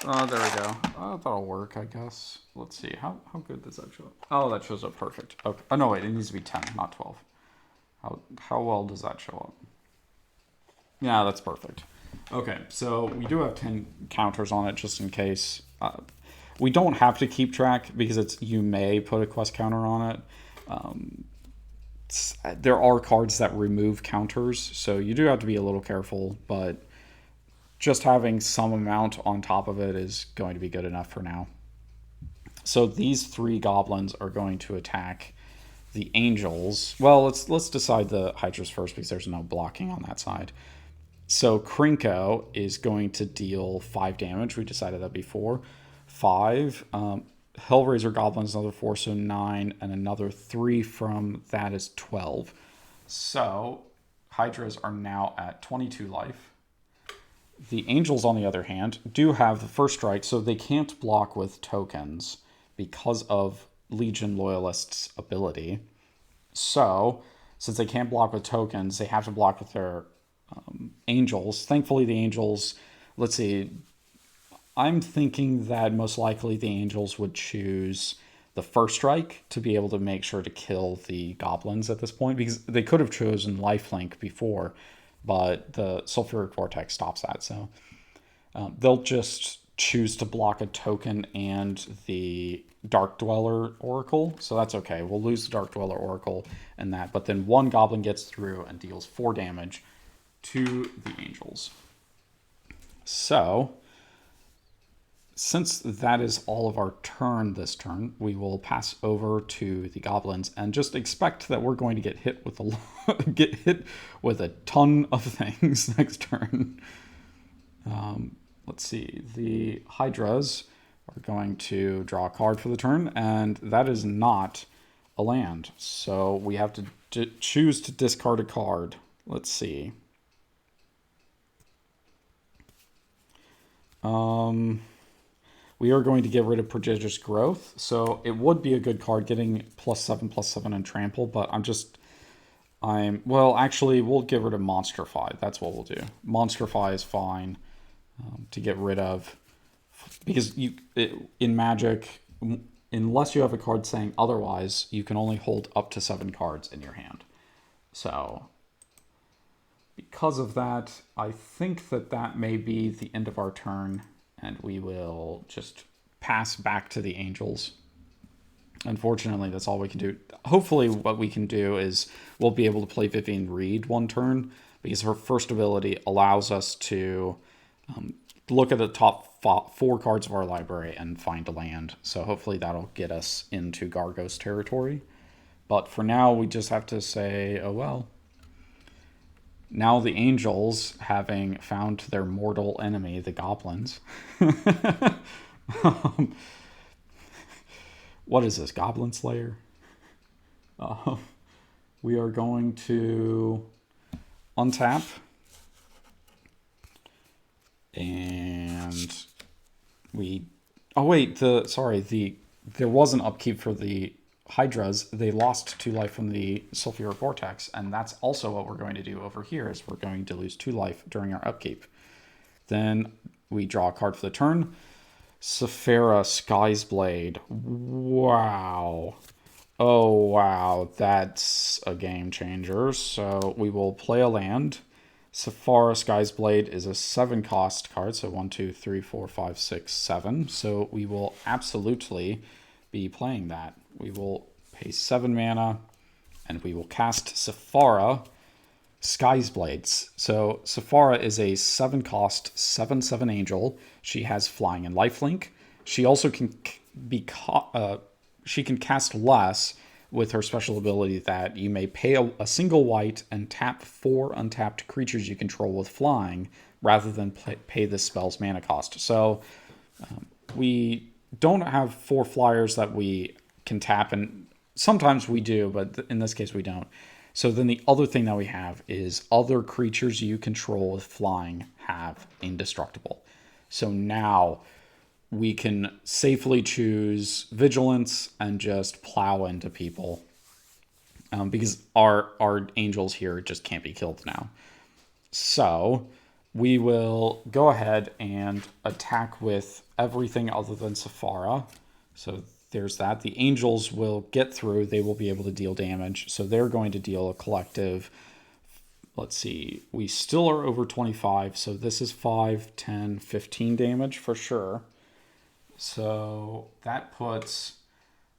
Oh, there we go. That'll work, I guess. Let's see. How good does that show up? Oh, that shows up perfect. Okay. Oh, no, wait. It needs to be 10, not 12. How well does that show up? Yeah, that's perfect. Okay, so we do have 10 counters on it just in case. We don't have to keep track because you may put a quest counter on it. There are cards that remove counters, so you do have to be a little careful, but just having some amount on top of it is going to be good enough for now. So these 3 goblins are going to attack the angels. Well, let's decide the Hydras first because there's no blocking on that side. So Krinko is going to deal 5 damage. We decided that before. 5. Hellraiser Goblin is another 4, so 9, and another 3 from that is 12. So Hydras are now at 22 life. The angels, on the other hand, do have the first strike, so they can't block with tokens because of Legion Loyalist's ability. So, since they can't block with tokens, they have to block with their angels. Thankfully, the angels, let's see, I'm thinking that most likely the angels would choose the first strike to be able to make sure to kill the goblins at this point, because they could have chosen lifelink before, but the Sulfuric Vortex stops that. So they'll just choose to block a token and the Dark Dweller Oracle, so that's okay. We'll lose the Dark Dweller Oracle and that, but then one goblin gets through and deals 4 damage to the angels. So, since that is all of our turn this turn, we will pass over to the goblins and just expect that we're going to get hit with a ton of things next turn. Let's see. The Hydras are going to draw a card for the turn, and that is not a land. So we have to choose to discard a card. Let's see. We are going to get rid of Prodigious Growth, so it would be a good card getting +7/+7 and Trample, but well, actually, we'll get rid of Monstrify. That's what we'll do. Monstrify is fine to get rid of, because in Magic, unless you have a card saying otherwise, you can only hold up to 7 cards in your hand. So, because of that, I think that may be the end of our turn, and we will just pass back to the angels. Unfortunately, that's all we can do. Hopefully, what we can do is we'll be able to play Vivian Reed one turn, because her first ability allows us to look at the top 4 cards of our library and find a land. So hopefully that'll get us into Gargos territory. But for now, we just have to say, oh well. Now the angels, having found their mortal enemy, the goblins. What is this, Goblin Slayer? We are going to untap. And we... Oh, wait, there was an upkeep for the Hydras. They lost 2 life from the Sulfuric Vortex, and that's also what we're going to do over here, is we're going to lose 2 life during our upkeep. Then we draw a card for the turn. Sephara Sky's Blade. Wow. Oh, wow. That's a game changer. So we will play a land. Sephara Sky's Blade is a 7-cost card, so 1, 2, 3, 4, 5, 6, 7. So we will absolutely be playing that. We will pay 7 mana, and we will cast Sephara Sky's Blades. So Sephara is a 7-cost, 7/7 angel. She has flying and lifelink. She also can she can cast less with her special ability that you may pay a single white and tap 4 untapped creatures you control with flying, rather than pay this spell's mana cost. So we don't have 4 flyers that we can tap, and sometimes we do, but in this case we don't. So then the other thing that we have is other creatures you control with flying have indestructible. So now we can safely choose vigilance and just plow into people, because our angels here just can't be killed now. So we will go ahead and attack with everything other than Sephara. So there's that. The angels will get through. They will be able to deal damage. So they're going to deal a collective, let's see, we still are over 25. So this is 5, 10, 15 damage for sure. So that puts,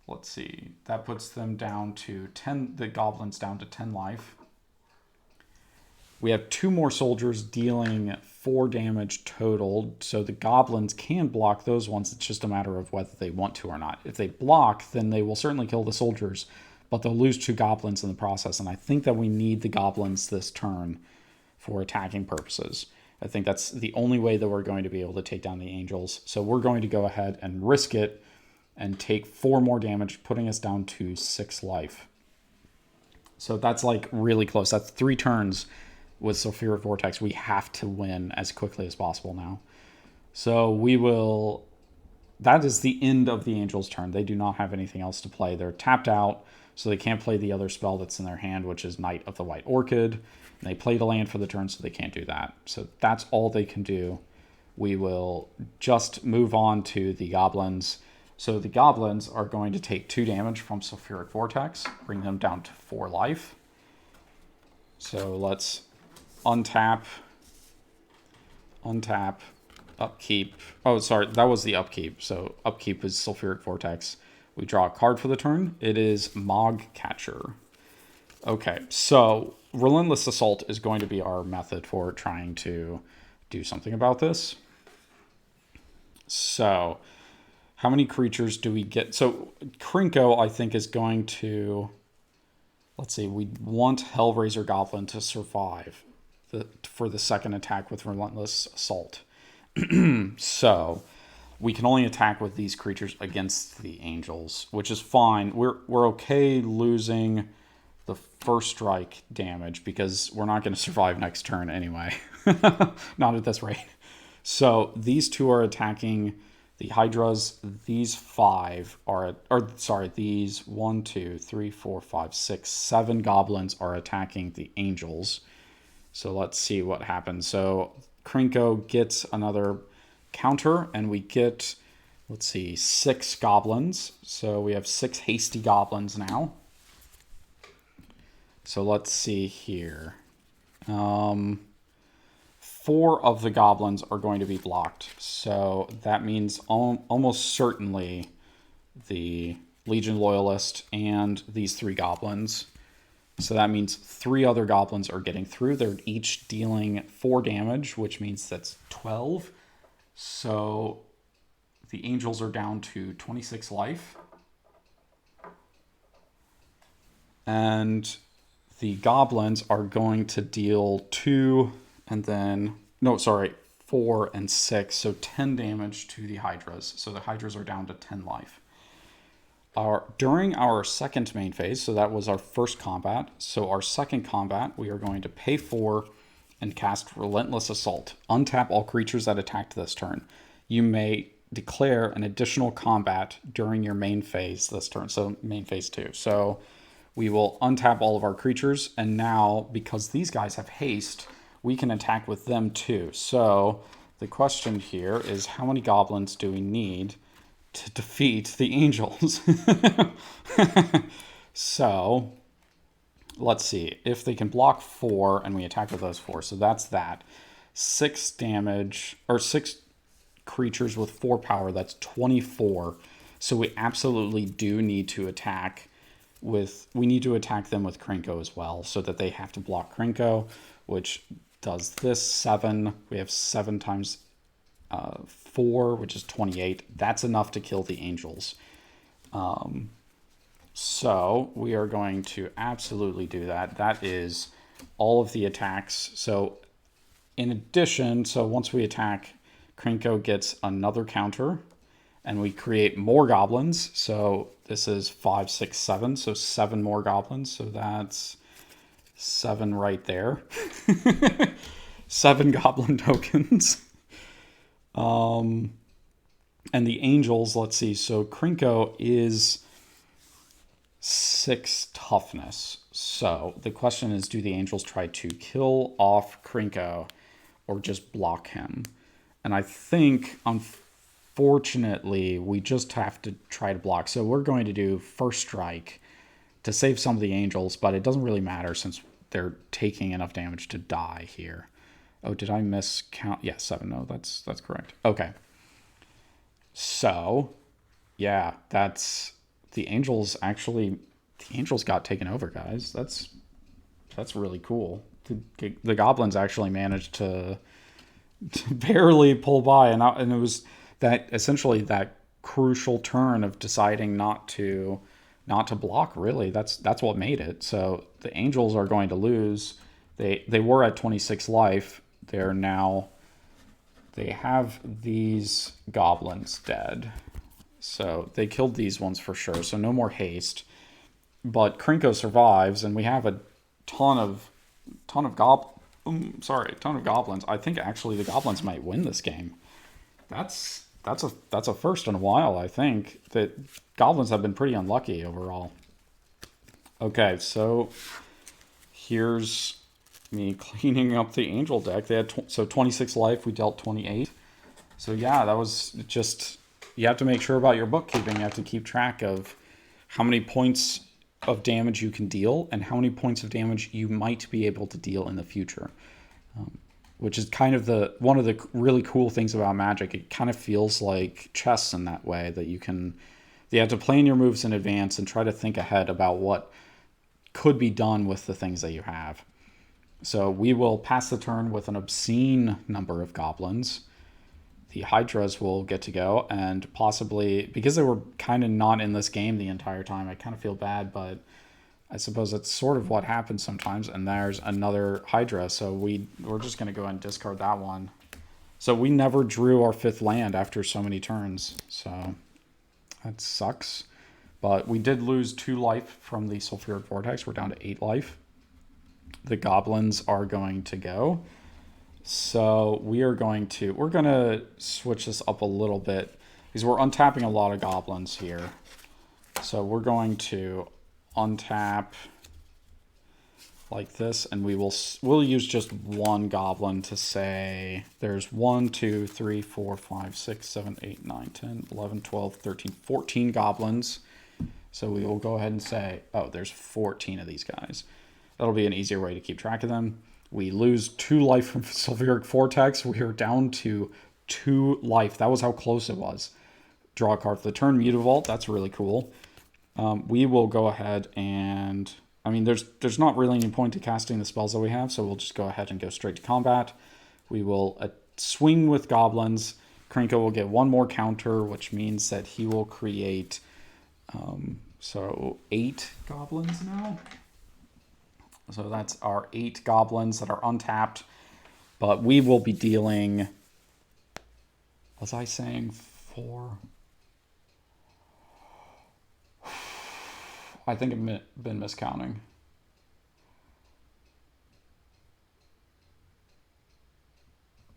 let's see, that puts them down to 10, the goblins down to 10 life. We have 2 more soldiers dealing 4 damage total, so the goblins can block those ones. It's just a matter of whether they want to or not. If they block, then they will certainly kill the soldiers, but they'll lose 2 goblins in the process, and I think that we need the goblins this turn for attacking purposes. I think that's the only way that we're going to be able to take down the angels, so we're going to go ahead and risk it and take 4 more damage, putting us down to 6 life. So that's like really close. That's 3 turns. With Sulfuric Vortex, we have to win as quickly as possible now. So we will... That is the end of the Angels' turn. They do not have anything else to play. They're tapped out, so they can't play the other spell that's in their hand, which is Knight of the White Orchid. And they played a land for the turn, so they can't do that. So that's all they can do. We will just move on to the Goblins. So the Goblins are going to take 2 damage from Sulfuric Vortex, bring them down to 4 life. So let's... untap, upkeep. Oh, sorry, that was the upkeep. So upkeep is Sulfuric Vortex. We draw a card for the turn. It is Mog Catcher. Okay, so Relentless Assault is going to be our method for trying to do something about this. So how many creatures do we get? So Krinko, I think, is going to... Let's see, we want Hellraiser Goblin to survive for the second attack with Relentless Assault. So we can only attack with these creatures against the angels, which is fine. We're okay losing the first strike damage because we're not going to survive next turn anyway. Not at this rate. So these 2 are attacking the Hydras. These 5 are, these 1, 2, 3, 4, 5, 6, 7 goblins are attacking the angels. So let's see what happens. So Krinko gets another counter, and we get, let's see, 6 goblins. So we have 6 hasty goblins now. So let's see here. 4 of the goblins are going to be blocked. So that means almost certainly the Legion Loyalist and these 3 goblins. So that means 3 other goblins are getting through. They're each dealing 4 damage, which means that's 12. So the angels are down to 26 life. And the goblins are going to deal 2 and then... No, sorry, 4 and 6. So 10 damage to the Hydras. So the Hydras are down to 10 life. During our second main phase, so that was our first combat. So our second combat, we are going to pay 4 and cast Relentless Assault. Untap all creatures that attacked this turn. You may declare an additional combat during your main phase this turn. So main phase 2. So we will untap all of our creatures. And now, because these guys have haste, we can attack with them too. So the question here is, how many goblins do we need to defeat the angels? So let's see if they can block 4 and we attack with those 4. So that's that. 6 damage, or 6 creatures with 4 power. That's 24. So we absolutely do need to attack with, we need to attack them with Krinko as well, so that they have to block Krinko, which does this 7. We have 7 times 4, which is 28. That's enough to kill the angels. So we are going to absolutely do that. That is all of the attacks. So in addition, so once we attack, Krinko gets another counter, and we create more goblins. So this is 5, 6, 7. So 7 more goblins. So that's 7 right there. 7 goblin tokens. And the angels, let's see. So Krinko is 6 toughness. So the question is, do the angels try to kill off Krinko or just block him? And I think, unfortunately, we just have to try to block. So we're going to do first strike to save some of the angels, but it doesn't really matter since they're taking enough damage to die here. Oh, did I miscount? Yeah, 7. No, that's correct. Okay. So, yeah, that's the angels actually. The angels got taken over, guys. That's really cool. The goblins actually managed to barely pull by, and it was that essentially that crucial turn of deciding not to block. Really, that's what made it. So the angels are going to lose. They were at 26 life. They have these goblins dead. So they killed these ones for sure. So no more haste. But Krinko survives, and we have a ton of goblins. I think actually the goblins might win this game. That's a first in a while. I think that goblins have been pretty unlucky overall. Okay, so here's me cleaning up the angel deck. They had 26 life. We dealt 28. So yeah, that was just, you have to make sure about your bookkeeping. You have to keep track of how many points of damage you can deal and how many points of damage you might be able to deal in the future. Which is kind of one of the really cool things about Magic. It kind of feels like chess in that way, that you have to plan your moves in advance and try to think ahead about what could be done with the things that you have. So we will pass the turn with an obscene number of goblins. The Hydras will get to go, and possibly, because they were kind of not in this game the entire time, I kind of feel bad, but I suppose that's sort of what happens sometimes. And there's another Hydra, so we're just going to go ahead and discard that one. So we never drew our 5th land after so many turns, so that sucks. But we did lose 2 life from the Sulfuric Vortex. We're down to 8 life. The goblins are going to go. So we're going to switch this up a little bit because we're untapping a lot of goblins here. So we're going to untap like this, and we'll use just one goblin to say there's 1, 2, 3, 4, 5, 6, 7, 8, 9, 10, 11, 12, 13, 14 goblins. So we will go ahead and say, oh, there's 14 of these guys. That'll be an easier way to keep track of them. We lose 2 life from Sulfuric Vortex. We are down to 2 life. That was how close it was. Draw a card for the turn. Mutavault. That's really cool. We will go ahead and... I mean, there's not really any point to casting the spells that we have, so we'll just go ahead and go straight to combat. We will swing with goblins. Krinko will get 1 more counter, which means that he will create... so 8 goblins now. So that's our 8 goblins that are untapped. But we will be dealing... Was I saying 4? I think I've been miscounting.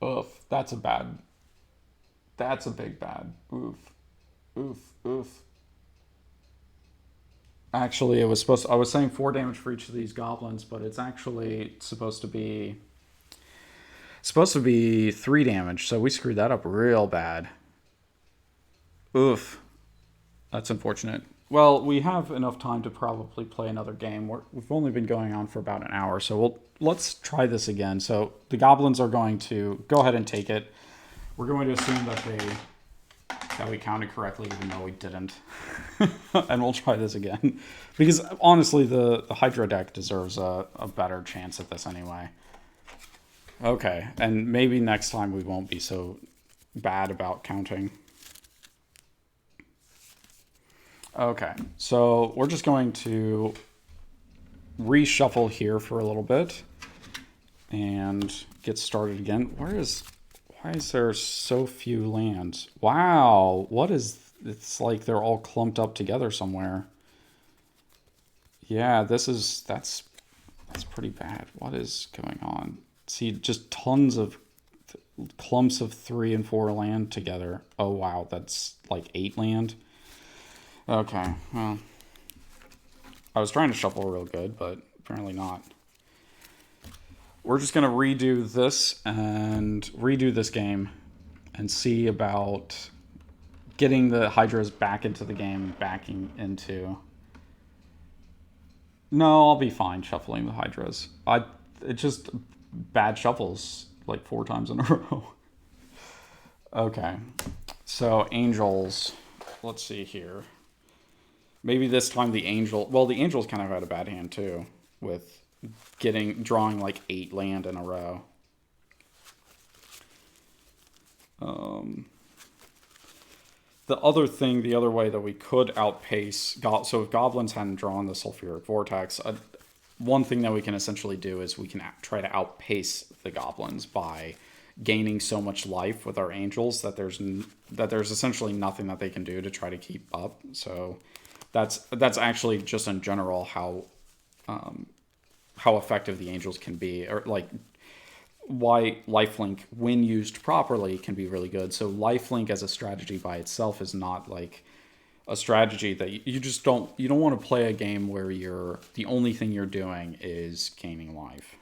Oof, that's a big bad. Oof. Actually, I was saying 4 damage for each of these goblins, but it's actually supposed to be 3 damage, so we screwed that up real bad. Oof. That's unfortunate. Well, we have enough time to probably play another game. We've only been going on for about an hour, so let's try this again. So the goblins are going to go ahead and take it. We're going to assume that we counted correctly, even though we didn't. And we'll try this again. Because honestly, the Hydra deck deserves a better chance at this anyway. Okay, and maybe next time we won't be so bad about counting. Okay, so we're just going to reshuffle here for a little bit and get started again. Why is there so few lands? Wow, it's like they're all clumped up together somewhere. Yeah, that's That's pretty bad. What is going on? See, just tons of clumps of 3 and 4 land together. Oh, wow. That's like 8 land. Okay, well. I was trying to shuffle real good, but apparently not. We're just going to redo this and redo this game and see about getting the Hydras back into the game, backing into... No, I'll be fine shuffling the Hydras. It's just bad shuffles like 4 times in a row. Okay, so Angels. Let's see here. Maybe this time the Angel... Well, the Angels kind of had a bad hand too, with drawing like 8 land in a row. The other way that we could outpace... So if Goblins hadn't drawn the Sulfuric Vortex, one thing that we can essentially do is we can try to outpace the Goblins by gaining so much life with our Angels that there's essentially nothing that they can do to try to keep up. So that's actually just in general how effective the Angels can be, or like why lifelink, when used properly, can be really good. So lifelink as a strategy by itself is not like a strategy that you don't want to play a game where the only thing you're doing is gaining life.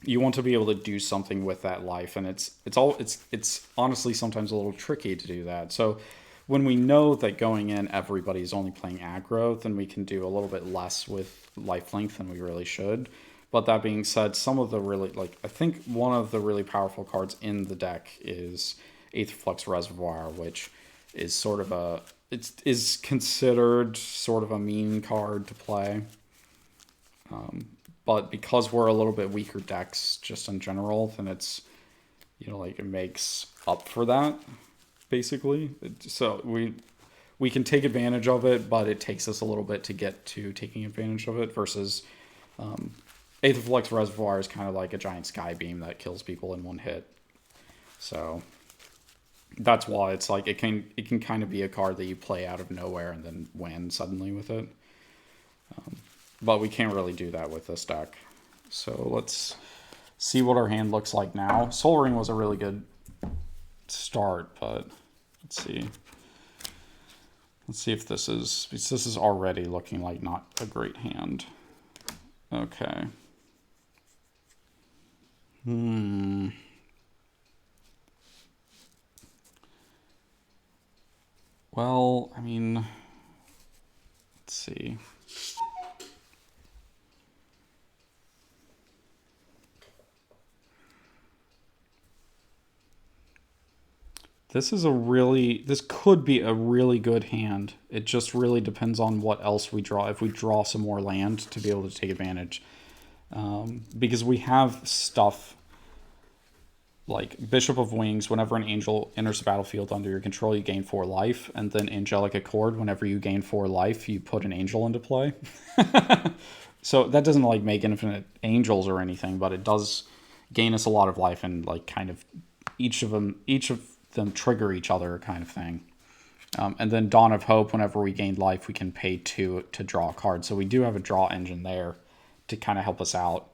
You want to be able to do something with that life, and it's honestly sometimes a little tricky to do that. So when we know that going in everybody's only playing aggro, then we can do a little bit less with lifelink than we really should. But that being said, some of the really, I think one of the really powerful cards in the deck is Aetherflux Reservoir, which is sort of is considered sort of a mean card to play. But because we're a little bit weaker decks just in general, then it's, it makes up for that, basically. So we can take advantage of it, but it takes us a little bit to get to taking advantage of it versus... Aetherflux Reservoir is kind of like a giant sky beam that kills people in one hit. So that's why it's like it can kind of be a card that you play out of nowhere and then win suddenly with it. But we can't really do that with this deck. So let's see what our hand looks like now. Soul Ring was a really good start, but let's see. Let's see if this is already looking like not a great hand. Okay. Well, I mean, let's see. This could be a really good hand. It just really depends on what else we draw. If we draw some more land to be able to take advantage. Because we have stuff like Bishop of Wings. Whenever an angel enters the battlefield under your control, you gain 4 life. And then Angelic Accord, whenever you gain 4 life, you put an angel into play. So that doesn't like make infinite angels or anything, but it does gain us a lot of life, and like kind of each of them trigger each other kind of thing. And then Dawn of Hope, whenever we gain life, we can pay 2 to draw a card. So we do have a draw engine there to kind of help us out.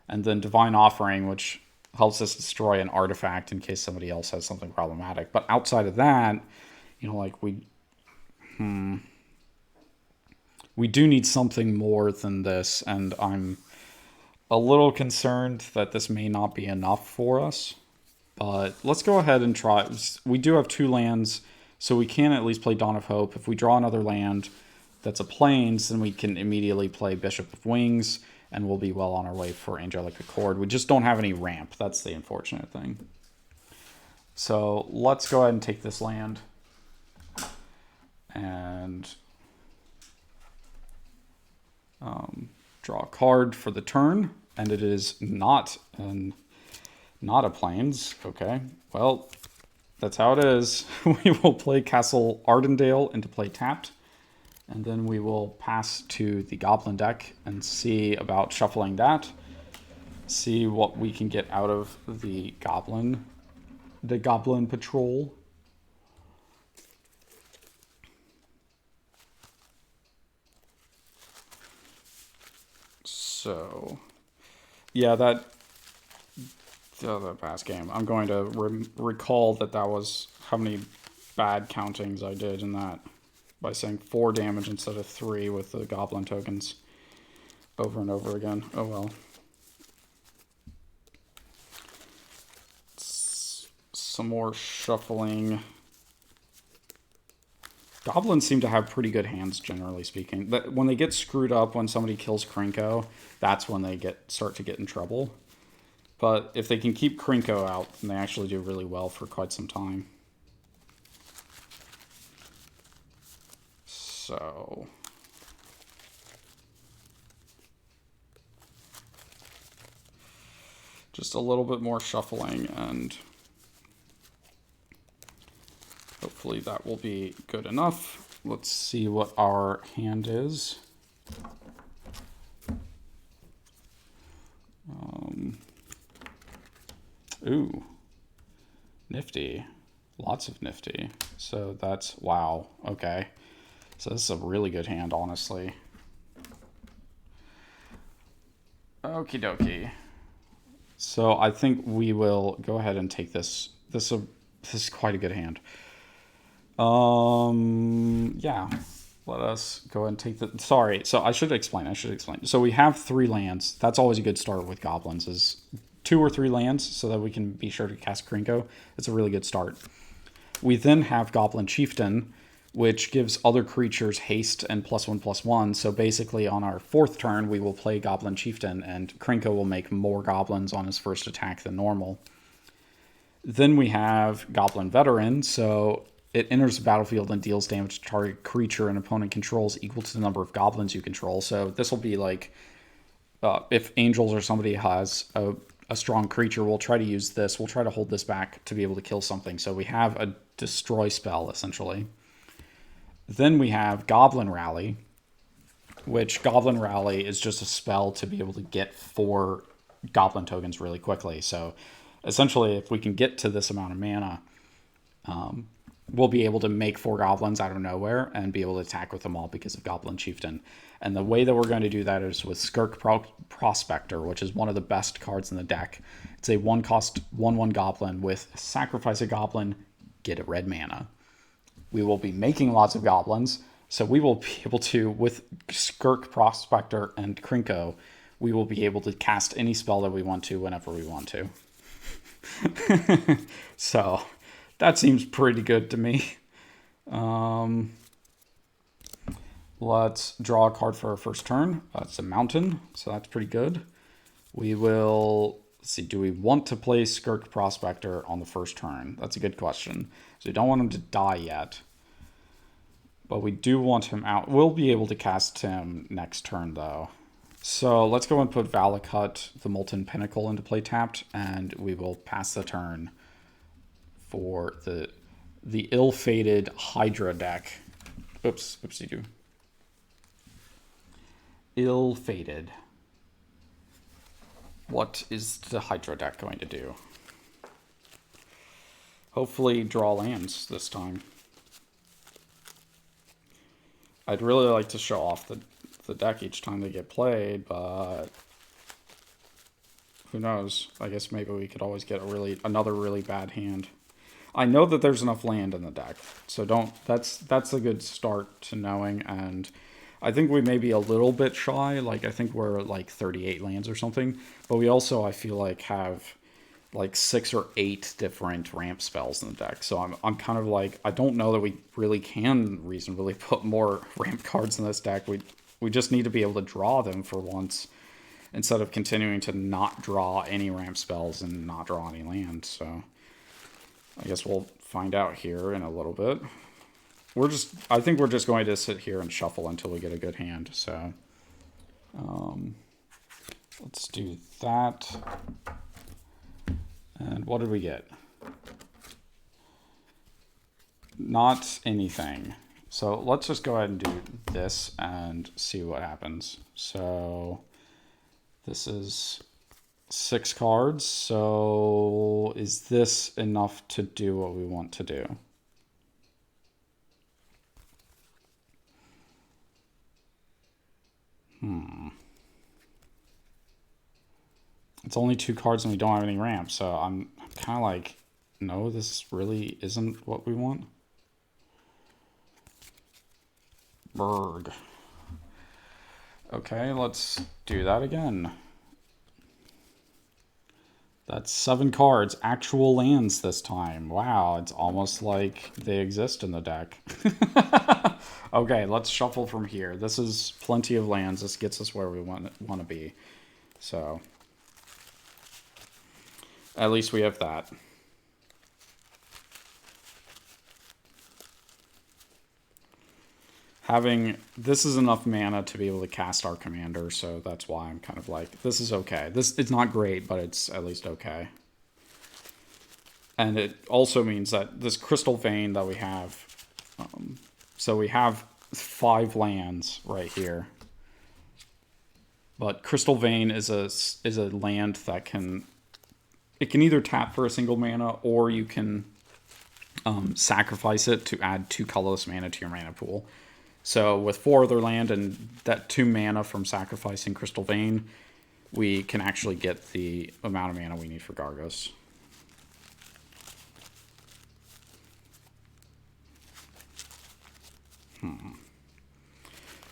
And then Divine Offering, which helps us destroy an artifact in case somebody else has something problematic. But outside of that, we do need something more than this, and I'm a little concerned that this may not be enough for us. But let's go ahead and try. We do have 2 lands, so we can at least play Dawn of Hope. If we draw another land that's a plains, then we can immediately play Bishop of Wings, and we'll be well on our way for Angelic Accord. We just don't have any ramp. That's the unfortunate thing. So let's go ahead and take this land. And draw a card for the turn. And it is not a plains. Okay, well, that's how it is. We will play Castle Ardendale into play tapped. And then we will pass to the Goblin deck and see about shuffling that. See what we can get out of the Goblin Patrol. So, yeah, that past game. I'm going to recall that was how many bad countings I did in that by saying 4 damage instead of 3 with the Goblin tokens over and over again. Oh well. Some more shuffling. Goblins seem to have pretty good hands, generally speaking. When they get screwed up, when somebody kills Krinko, that's when they start to get in trouble. But if they can keep Krinko out, then they actually do really well for quite some time. So... just a little bit more shuffling, and hopefully that will be good enough. Let's see what our hand is. Ooh, nifty. Lots of nifty. So that's, wow, okay. So this is a really good hand, honestly. Okie dokie. So I think we will go ahead and take this. This is quite a good hand. Yeah. Let us go ahead and take the... Sorry, so I should explain. So we have 3 lands. That's always a good start with Goblins, is 2 or 3 lands so that we can be sure to cast Krinko. It's a really good start. We then have Goblin Chieftain, which gives other creatures haste and +1/+1. So basically on our 4th turn, we will play Goblin Chieftain, and Krinko will make more goblins on his first attack than normal. Then we have Goblin Veteran, so it enters the battlefield and deals damage to target creature an opponent controls equal to the number of goblins you control. So this will be like, if Angels or somebody has a strong creature, we'll try to use this. We'll try to hold this back to be able to kill something. So we have a destroy spell, essentially. Then we have Goblin Rally, which Goblin Rally is just a spell to be able to get 4 Goblin tokens really quickly. So essentially, if we can get to this amount of mana, we'll be able to make 4 goblins out of nowhere and be able to attack with them all because of Goblin Chieftain. And the way that we're going to do that is with Skirk Prospector, which is one of the best cards in the deck. It's a 1-cost 1/1 goblin with sacrifice a goblin, get a red mana. We will be making lots of goblins, so we will be able to, with Skirk Prospector and Krinko, we will be able to cast any spell that we want to whenever we want to. So... that seems pretty good to me. Let's draw a card for our first turn. It's a mountain, so that's pretty good. We will... let's see, do we want to play Skirk Prospector on the first turn? That's a good question. So we don't want him to die yet. But we do want him out. We'll be able to cast him next turn, though. So let's go and put Valakut, the Molten Pinnacle, into play tapped, and we will pass the turn for the ill-fated Hydra deck. Oops, oopsie-doo. Ill-fated. What is the Hydra deck going to do? Hopefully draw lands this time. I'd really like to show off the deck each time they get played, but who knows? I guess maybe we could always get another really bad hand. I know that there's enough land in the deck, so that's a good start to knowing, and I think we may be a little bit shy. Like, I think we're at like 38 lands or something, but we also, I feel like, have like 6 or 8 different ramp spells in the deck. So I'm kind of like, I don't know that we really can reasonably put more ramp cards in this deck. We just need to be able to draw them for once, instead of continuing to not draw any ramp spells and not draw any land. So I guess we'll find out here in a little bit. I think we're just going to sit here and shuffle until we get a good hand. So let's do that. And what did we get? Not anything. So let's just go ahead and do this and see what happens. So this is 6 cards. So is this enough to do what we want to do? It's only 2 cards and we don't have any ramps, so I'm kind of like, no, this really isn't what we want. Berg. Okay, let's do that again. That's 7 cards, actual lands this time. Wow, it's almost like they exist in the deck. Okay, let's shuffle from here. This is plenty of lands. This gets us where we want to be. So, at least we have that. This is enough mana to be able to cast our commander, so that's why I'm kind of like, this is okay. It's not great, but it's at least okay. And it also means that this Crystal Vein that we have, so we have 5 lands right here. But Crystal Vein is a land that can either tap for a single mana, or you can sacrifice it to add 2 colorless mana to your mana pool. So with 4 other land and that 2 mana from sacrificing Crystal Vein, we can actually get the amount of mana we need for Gargos.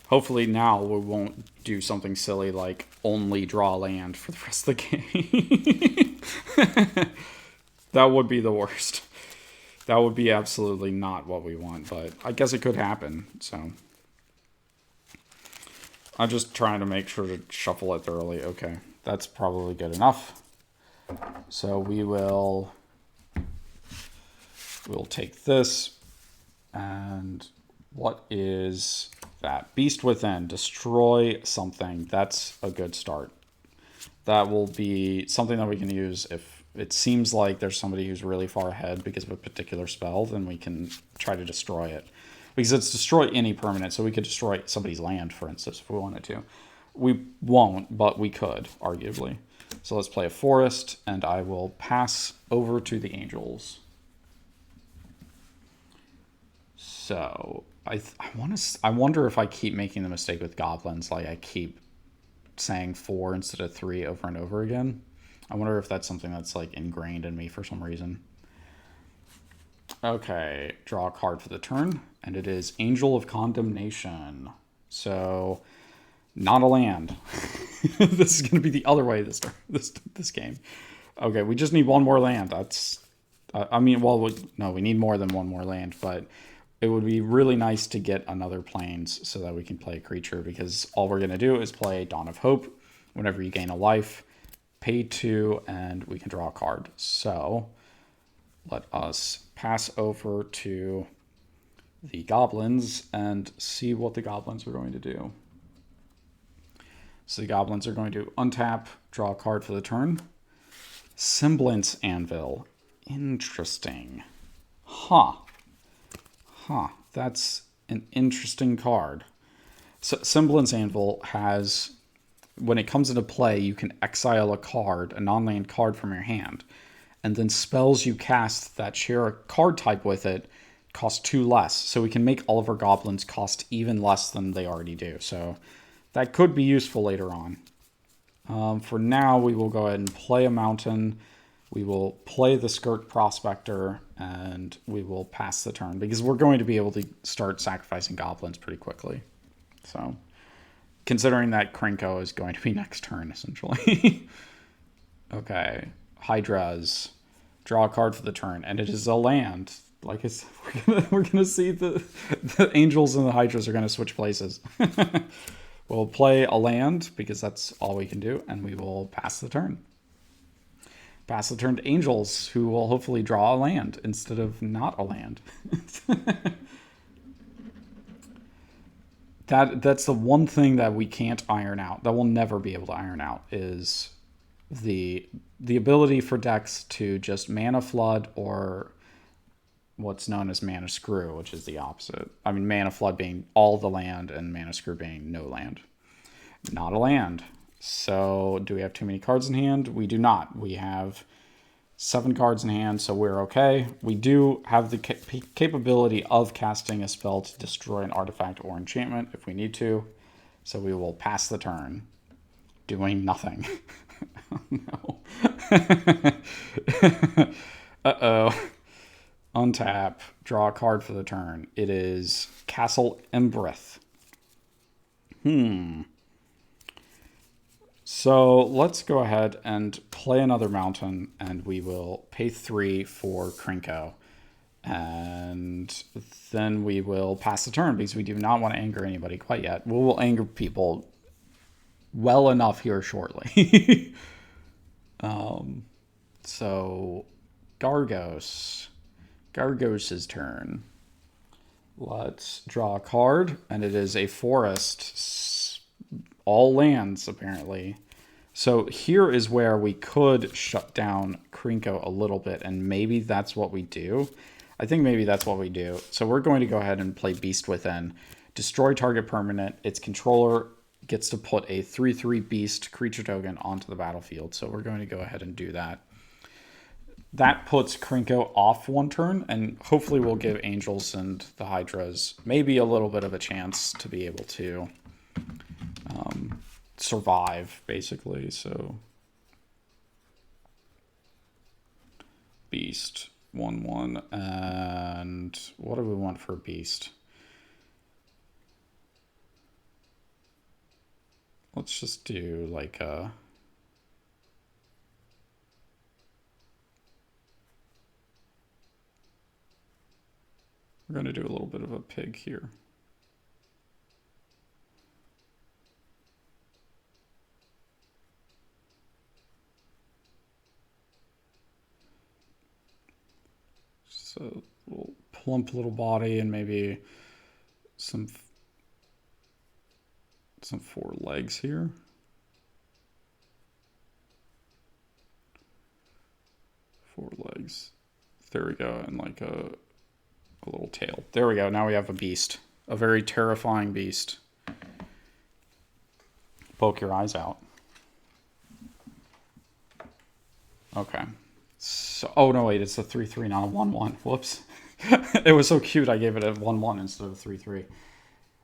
Hopefully now we won't do something silly like only draw land for the rest of the game. That would be the worst. That would be absolutely not what we want, but I guess it could happen, so. I'm just trying to make sure to shuffle it thoroughly. Okay, that's probably good enough. So we'll take this, and what is that? Beast Within, destroy something. That's a good start. That will be something that we can use if it seems like there's somebody who's really far ahead because of a particular spell, then we can try to destroy it. Because it's destroy any permanent, so we could destroy somebody's land, for instance, if we wanted to. We won't, but we could, arguably. So let's play a forest, and I will pass over to the Angels. So I wonder if I keep making the mistake with Goblins, like I keep saying 4 instead of 3 over and over again. I wonder if that's something that's like ingrained in me for some reason. Okay, draw a card for the turn, and it is Angel of Condemnation. So, not a land. This is going to be the other way this game. Okay, we just need 1 more land. That's, I mean, well, no, we need more than 1 more land, but it would be really nice to get another Plains so that we can play a creature, because all we're going to do is play Dawn of Hope. Whenever you gain a life, pay 2, and we can draw a card. So, let us pass over to the Goblins and see what the Goblins are going to do. So the Goblins are going to untap, draw a card for the turn. Semblance Anvil. Interesting. Huh. That's an interesting card. So Semblance Anvil has, when it comes into play, you can exile a card, a non-land card from your hand. And then spells you cast that share a card type with it cost 2 less. So we can make all of our Goblins cost even less than they already do. So that could be useful later on. For now, we will go ahead and play a Mountain. We will play the Skirt Prospector, and we will pass the turn, because we're going to be able to start sacrificing Goblins pretty quickly. So, considering that Krenko is going to be next turn, essentially. Okay, Hydras. Draw a card for the turn, and it is a land. Like I said, we're gonna see the Angels and the Hydras are gonna switch places. We'll play a land, because that's all we can do, and we will pass the turn. Pass the turn to Angels, who will hopefully draw a land instead of not a land. That's the one thing that we can't iron out, that we'll never be able to iron out, is the ability for decks to just mana flood, or what's known as mana screw, which is the opposite. I mean, mana flood being all the land and mana screw being no land. Not a land. So do we have too many cards in hand? We do not. We have 7 cards in hand, so we're okay. We do have the capability of casting a spell to destroy an artifact or enchantment if we need to. So we will pass the turn, doing nothing. No. Uh-oh. Untap. Draw a card for the turn. It is Castle Embreth. So let's go ahead and play another mountain, and we will pay 3 for Krinko. And then we will pass the turn because we do not want to anger anybody quite yet. We will anger people well enough here shortly. So Gargos. Gargos' turn. Let's draw a card, and it is a forest. All lands, apparently. So here is where we could shut down Krinko a little bit, and maybe that's what we do. I think maybe that's what we do. So we're going to go ahead and play Beast Within. Destroy target permanent. Its controller gets to put a 3/3 Beast creature token onto the battlefield. So we're going to go ahead and do that. That puts Krinko off one turn, and hopefully we'll give Angels and the Hydras maybe a little bit of a chance to be able to survive, basically. So Beast 1/1, and what do we want for Beast? Let's just do like a we're going to do a little bit of a pig here. So a little plump little body and maybe some 4 legs here. Four legs. There we go, and like a little tail. There we go. Now we have a beast. A very terrifying beast. Poke your eyes out. Okay. So, oh no, wait, it's a 3/3, not a 1/1. Whoops. It was so cute I gave it a 1/1 instead of a 3/3.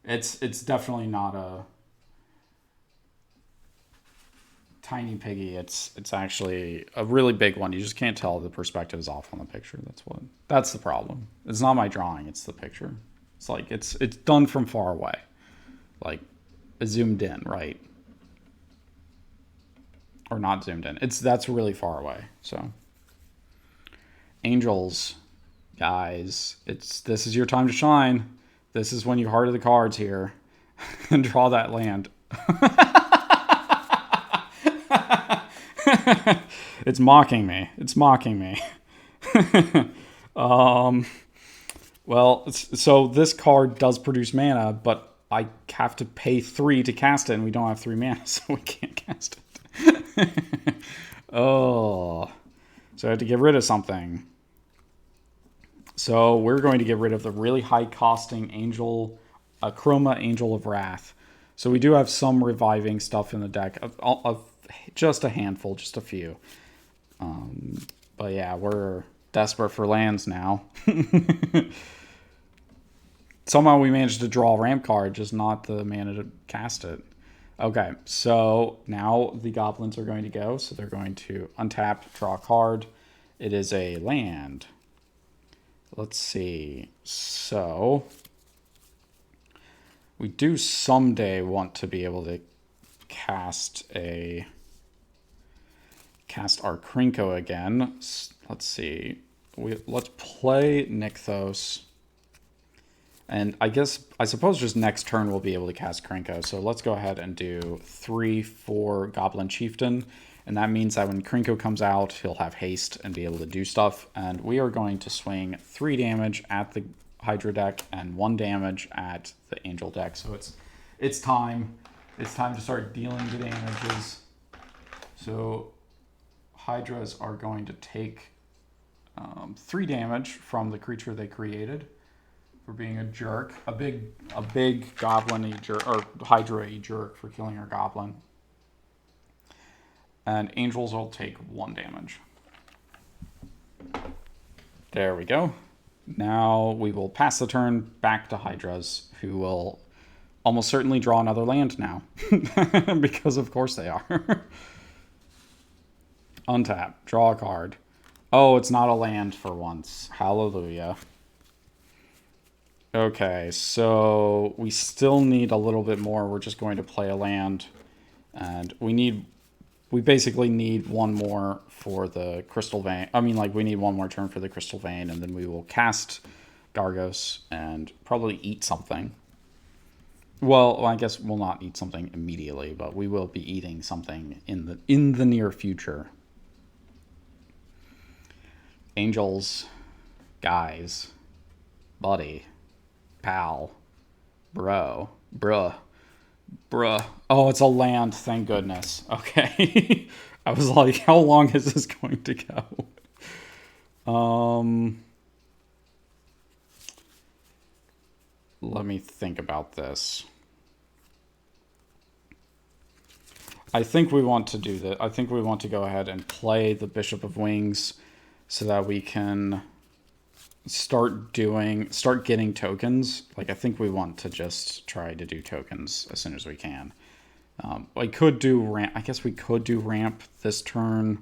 It's definitely not a tiny piggy. It's actually a really big one. You just can't tell. The perspective is off on the picture. That's the problem. It's not my drawing, it's the picture. It's like it's done from far away. Like zoomed in, right? Or not zoomed in. That's really far away. So Angels, guys, this is your time to shine. This is when you hearted the cards here and draw that land. It's mocking me. It's mocking me. Well, so this card does produce mana, but I have to pay 3 to cast it, and we don't have 3 mana, so we can't cast it. Oh. So I have to get rid of something. So we're going to get rid of the really high-costing Chroma Angel of Wrath. So we do have some reviving stuff in the deck. Of just a handful, just a few. But yeah, we're desperate for lands now. Somehow we managed to draw a ramp card, just not the mana to cast it. Okay, so now the goblins are going to go. So they're going to untap, draw a card. It is a land. Let's see. So we do someday want to be able to cast our Krinko again. Let's see. Let's play Nykthos. And I suppose just next turn we'll be able to cast Krinko. So let's go ahead and do 3 for Goblin Chieftain. And that means that when Krinko comes out, he'll have haste and be able to do stuff. And we are going to swing 3 damage at the Hydra deck and 1 damage at the Angel deck. So it's time. It's time to start dealing the damages. So Hydras are going to take 3 damage from the creature they created for being a jerk. A big goblin-y jerk, or Hydra-y jerk for killing our goblin. And Angels will take 1 damage. There we go. Now we will pass the turn back to Hydras, who will almost certainly draw another land now. Because of course they are. Untap. Draw a card. Oh, it's not a land for once. Hallelujah. Okay, so we still need a little bit more. We're just going to play a land. And we basically need one more for the Crystal Vein. I mean, like, we need one more turn for the Crystal Vein, and then we will cast Gargos and probably eat something. Well, I guess we'll not eat something immediately, but we will be eating something in the near future. Angels, guys, buddy, pal, bruh. Oh, it's a land, thank goodness. Okay. I was like, how long is this going to go? Let me think about this. I think we want to do that. I think we want to go ahead and play the Bishop of Wings so that we can start getting tokens. Like, I think we want to just try to do tokens as soon as we can. I could do ramp. I guess we could do ramp this turn.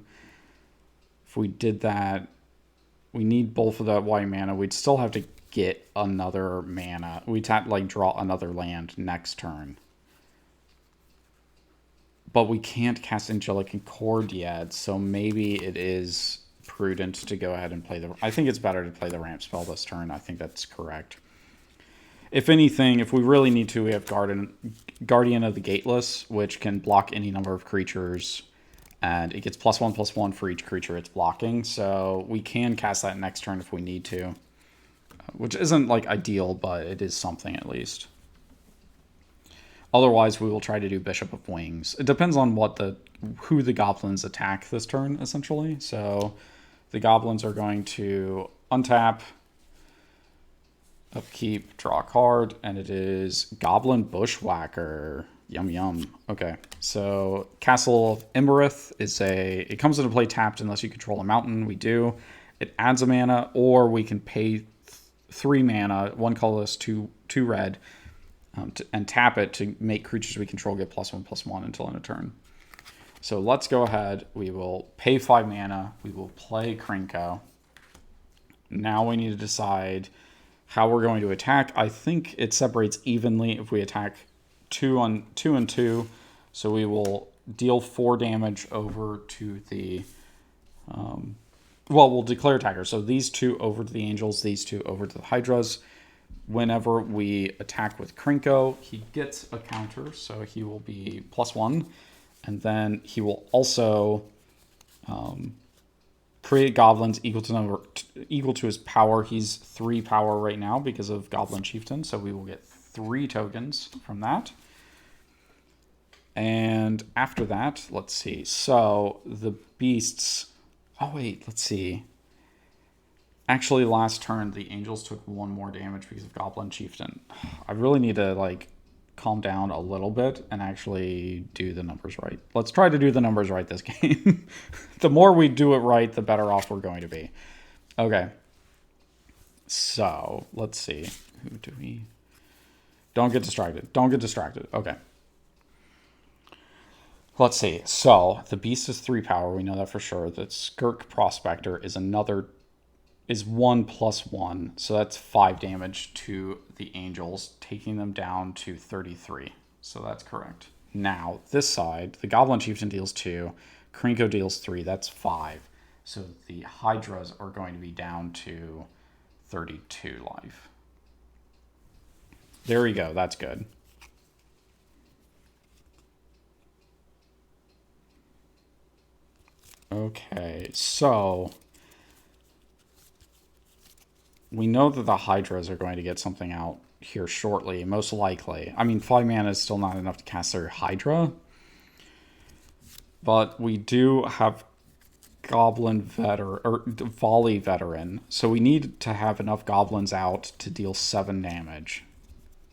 If we did that, we need both of that white mana. We'd still have to get another mana. We'd have to, like, draw another land next turn. But we can't cast Angelic Accord yet, so maybe it is prudent to go ahead and play the... I think it's better to play the ramp spell this turn. I think that's correct. If anything, if we really need to, we have Guardian of the Gateless, which can block any number of creatures, and it gets +1/+1 for each creature it's blocking, so we can cast that next turn if we need to, which isn't, like, ideal, but it is something at least. Otherwise, we will try to do Bishop of Wings. It depends on who the goblins attack this turn, essentially. So the goblins are going to untap, upkeep, draw a card, and it is Goblin Bushwhacker. Yum yum. Okay, so Castle of Embereth it comes into play tapped unless you control a mountain. We do. It adds a mana, or we can pay 3 mana, 1 colorless, 2 red, and tap it to make creatures we control get +1/+1 until end of turn. So let's go ahead. We will pay 5 mana. We will play Krinko. Now we need to decide how we're going to attack. I think it separates evenly if we attack 2 and 2. So we will deal 4 damage over to the... we'll declare attacker. So these 2 over to the Angels, these 2 over to the Hydras. Whenever we attack with Krinko, he gets a counter, so he will be +1. And then he will also create goblins equal to his power. He's 3 power right now because of Goblin Chieftain, so we will get 3 tokens from that. And after that, let's see. So the beasts... Oh, wait, let's see. Actually, last turn, the Angels took 1 more damage because of Goblin Chieftain. I really need to, like, calm down a little bit and actually do the numbers right. Let's try to do the numbers right this game. The more we do it right, the better off we're going to be. Okay. So, let's see. Who do we... Don't get distracted. Don't get distracted. Okay. Let's see. So, the Beast is 3 power. We know that for sure. The Skirk Prospector is 1/+1, so that's 5 damage to the Angels, taking them down to 33. So that's correct. Now, this side, the Goblin Chieftain deals 2, Krinko deals 3, that's 5. So the Hydras are going to be down to 32 life. There we go, that's good. Okay, so... we know that the Hydras are going to get something out here shortly, most likely. I mean, 5 mana is still not enough to cast their Hydra. But we do have Goblin Veteran, or Volley Veteran. So we need to have enough goblins out to deal 7 damage.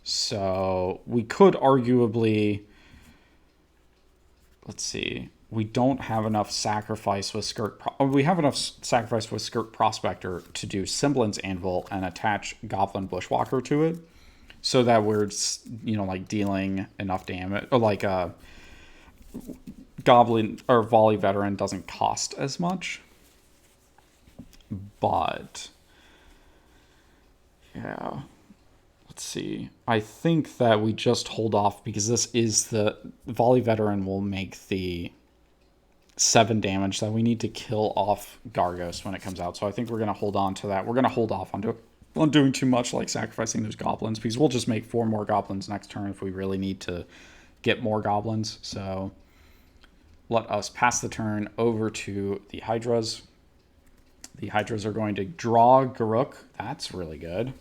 So we could arguably... let's see... we don't have enough sacrifice with Skirk... we have enough sacrifice with Skirk Prospector to do Semblance Anvil and attach Goblin Bushwhacker to it, so that we're, like, dealing enough damage, or like Goblin or Volley Veteran doesn't cost as much. But yeah, let's see. I think that we just hold off because this is the Volley Veteran will make the 7 damage that we need to kill off Gargos when it comes out. So I think we're going to hold on to that. We're going to hold off on doing too much, like sacrificing those goblins, because we'll just make 4 more goblins next turn if we really need to get more goblins. So let us pass the turn over to the Hydras. The Hydras are going to draw Garruk. That's really good.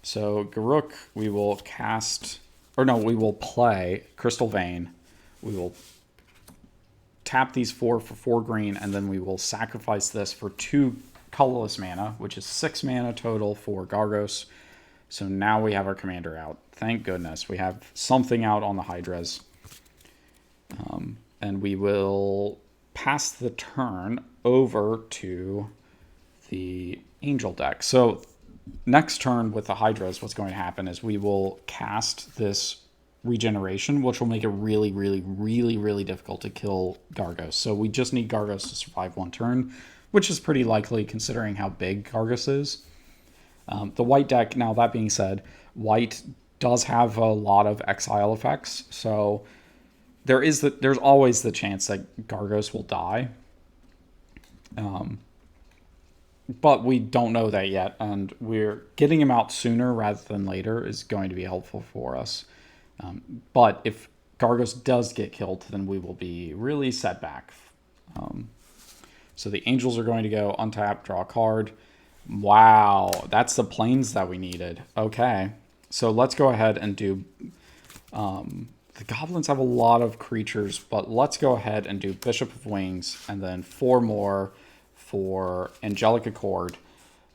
So Garruk, we will cast, or no, we will play Crystal Vein. We will tap these 4 for 4 green, and then we will sacrifice this for 2 colorless mana, which is 6 mana total for Gargos. So now we have our commander out. Thank goodness. We have something out on the Hydras. And we will pass the turn over to the Angel deck. So next turn with the Hydras, what's going to happen is we will cast this regeneration, which will make it really, really, really, really difficult to kill Gargos. So we just need Gargos to survive 1 turn, which is pretty likely considering how big Gargos is. The white deck, now that being said, white does have a lot of exile effects, so there's always the chance that Gargos will die. But we don't know that yet, and we're getting him out sooner rather than later is going to be helpful for us. But if Gargos does get killed, then we will be really set back. So the Angels are going to go untap, draw a card. Wow, that's the planes that we needed. Okay, so let's go ahead and do... the Goblins have a lot of creatures, but let's go ahead and do Bishop of Wings, and then 4 more for Angelic Accord,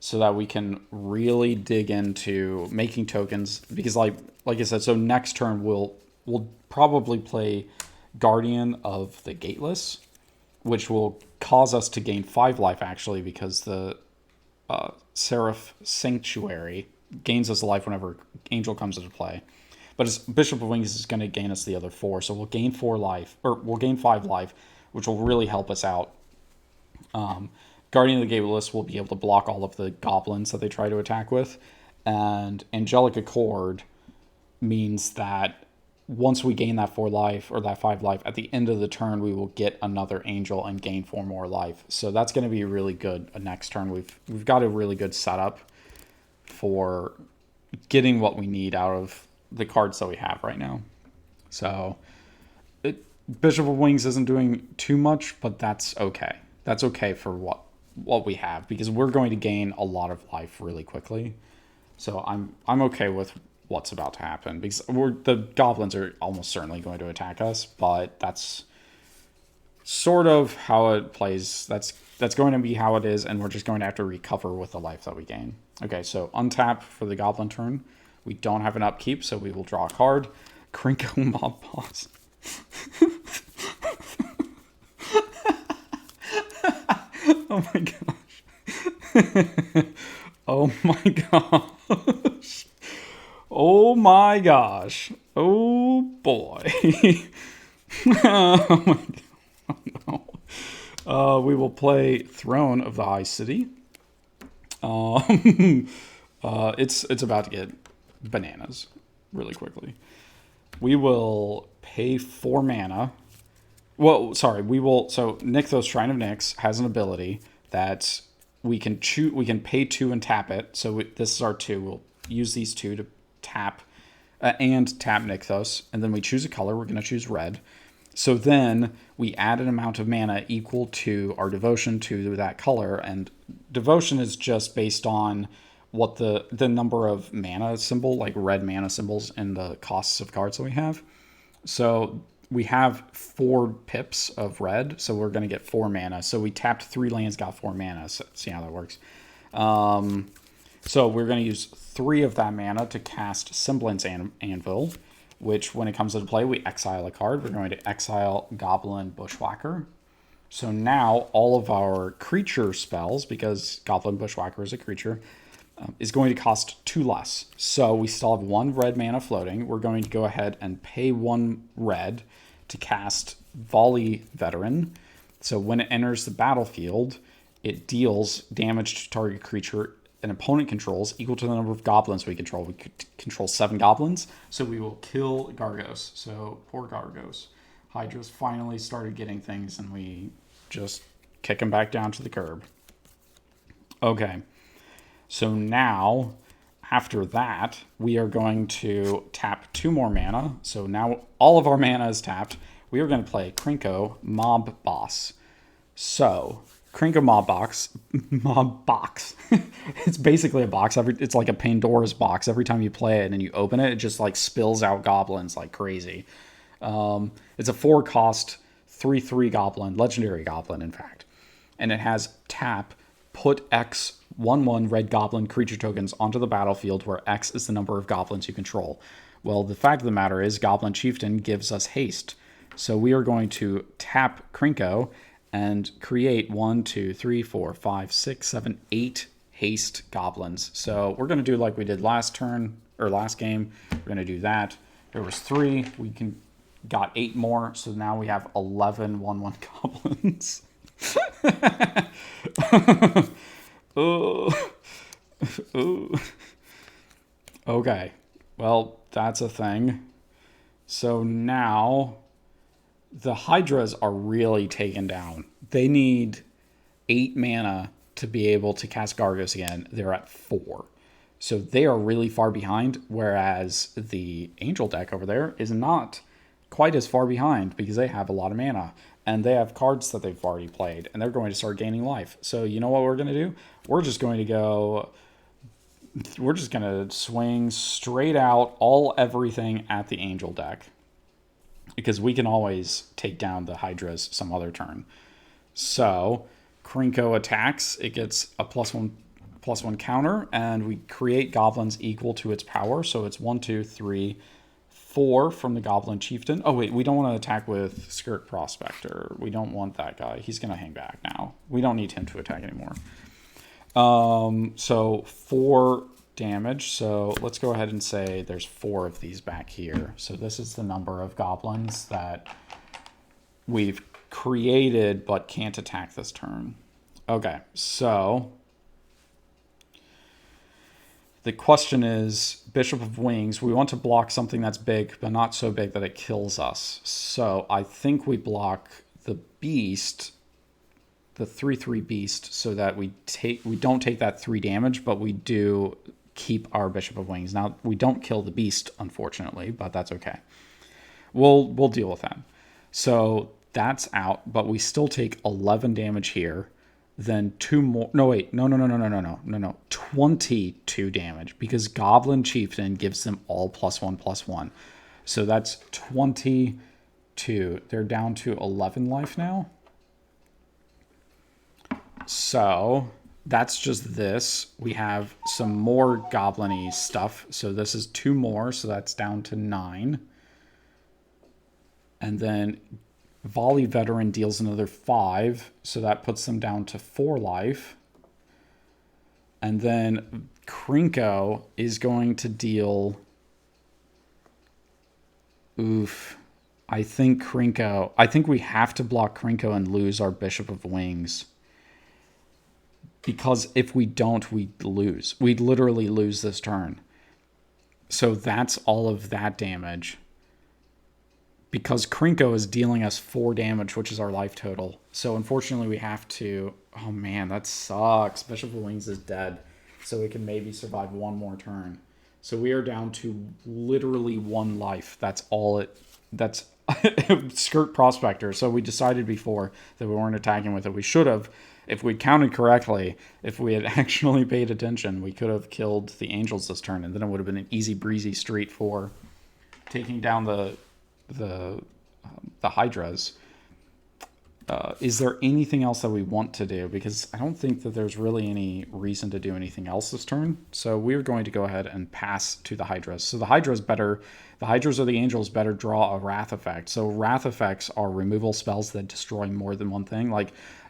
so that we can really dig into making tokens. Because like I said, so next turn we'll probably play Guardian of the Gateless, which will cause us to gain 5 life actually, because the Seraph Sanctuary gains us a life whenever Angel comes into play. But Bishop of Wings is going to gain us the other 4, so we'll gain 4 life, or we'll gain 5 life, which will really help us out. Guardian of the Gateless will be able to block all of the goblins that they try to attack with, and Angelic Accord means that once we gain that 4 life, or that 5 life, at the end of the turn we will get another angel and gain 4 more life. So that's going to be really good next turn. We've got a really good setup for getting what we need out of the cards that we have right now. So Bishop of Wings isn't doing too much, but that's okay. That's okay for what we have, because we're going to gain a lot of life really quickly. So I'm okay with what's about to happen, because the goblins are almost certainly going to attack us, but that's sort of how it plays. That's going to be how it is, and we're just going to have to recover with the life that we gain. Okay, so untap for the goblin turn. We don't have an upkeep, so we will draw a card. Krinko Mob Boss. Oh my gosh. Oh my gosh. Oh my gosh. Oh boy. Oh my god. No. We will play Throne of the High City. It's about to get bananas really quickly. We will pay 4 mana. Well, sorry, we will. So Nykthos, Shrine of Nyx, has an ability that we can choose. We can pay 2 and tap it. So this is our 2. We'll use these 2 to tap and tap Nykthos, and then we choose a color. We're going to choose red. So then we add an amount of mana equal to our devotion to that color, and devotion is just based on what the number of mana symbol, like red mana symbols, and the costs of cards that we have. So we have 4 pips of red, so we're going to get 4 mana. So we tapped 3 lands, got 4 mana. So see how that works. So we're going to use 3 of that mana to cast Semblance Anvil, which when it comes into play, we exile a card. We're going to exile Goblin Bushwhacker. So now all of our creature spells, because Goblin Bushwhacker is a creature, is going to cost 2 less. So we still have 1 red mana floating. We're going to go ahead and pay 1 red to cast Volley Veteran. So when it enters the battlefield, it deals damage to target creature an opponent controls equal to the number of goblins we control. We could control 7 goblins, so we will kill Gargos. So poor Gargos. Hydras finally started getting things, and we just kick them back down to the curb. Okay, so now after that, we are going to tap 2 more mana. So now all of our mana is tapped. We are going to play Krinko Mob Boss. So Krinko Mob Box. It's basically a box. It's like a Pandora's box. Every time you play it and you open it, it just like spills out goblins like crazy. It's a 4-cost 3/3 goblin, legendary goblin, in fact. And it has tap, put X 1/1 red goblin creature tokens onto the battlefield where X is the number of goblins you control. Well, the fact of the matter is Goblin Chieftain gives us haste. So we are going to tap Krinko and create 1, 2, 3, 4, 5, 6, 7, 8 haste goblins. So we're going to do like we did last turn, or last game. We're going to do that. There was 3. We got 8 more. So now we have 11 1/1 goblins. Okay. Well, that's a thing. So now the Hydras are really taken down. They need 8 mana to be able to cast Gargos again. They're at 4. So they are really far behind, whereas the Angel deck over there is not quite as far behind because they have a lot of mana. And they have cards that they've already played, and they're going to start gaining life. So you know what we're going to do? We're just going to swing straight out everything at the Angel deck. Because we can always take down the Hydras some other turn. So, Krinko attacks. It gets a +1/+1 counter, and we create goblins equal to its power. So it's 1, 2, 3, 4 from the Goblin Chieftain. Oh, wait, we don't want to attack with Skirt Prospector. We don't want that guy. He's going to hang back now. We don't need him to attack anymore. So 4 damage. So let's go ahead and say there's 4 of these back here. So this is the number of goblins that we've created but can't attack this turn. Okay, so the question is Bishop of Wings. We want to block something that's big, but not so big that it kills us. So I think we block the beast, the 3/3 beast, so that we don't take that 3 damage, but we do keep our Bishop of Wings. Now, we don't kill the beast, unfortunately, but that's okay. We'll deal with that. So that's out, but we still take 11 damage here. Then 2 more. No, wait. No. 22 damage because Goblin Chieftain gives them all +1/+1. So that's 22. They're down to 11 life now. So that's just this. We have some more goblin-y stuff. So this is 2 more. So that's down to 9. And then Volley Veteran deals another 5. So that puts them down to 4 life. And then Krinko is going to deal... Oof. I think we have to block Krinko and lose our Bishop of Wings. Because if we don't, we'd lose. We'd literally lose this turn. So that's all of that damage. Because Krinko is dealing us 4 damage, which is our life total. So unfortunately we have to... Oh man, that sucks. Bishop of Wings is dead. So we can maybe survive 1 more turn. So we are down to literally 1 life. That's all it... That's Skirt Prospector. So we decided before that we weren't attacking with it. We should have... If we'd counted correctly, if we had actually paid attention, we could have killed the Angels this turn, and then it would have been an easy breezy street for taking down the Hydras. Is there anything else that we want to do? Because I don't think that there's really any reason to do anything else this turn. So we're going to go ahead and pass to the Hydras. So the Hydras or the Angels better draw a Wrath effect. So Wrath effects are removal spells that destroy more than one thing,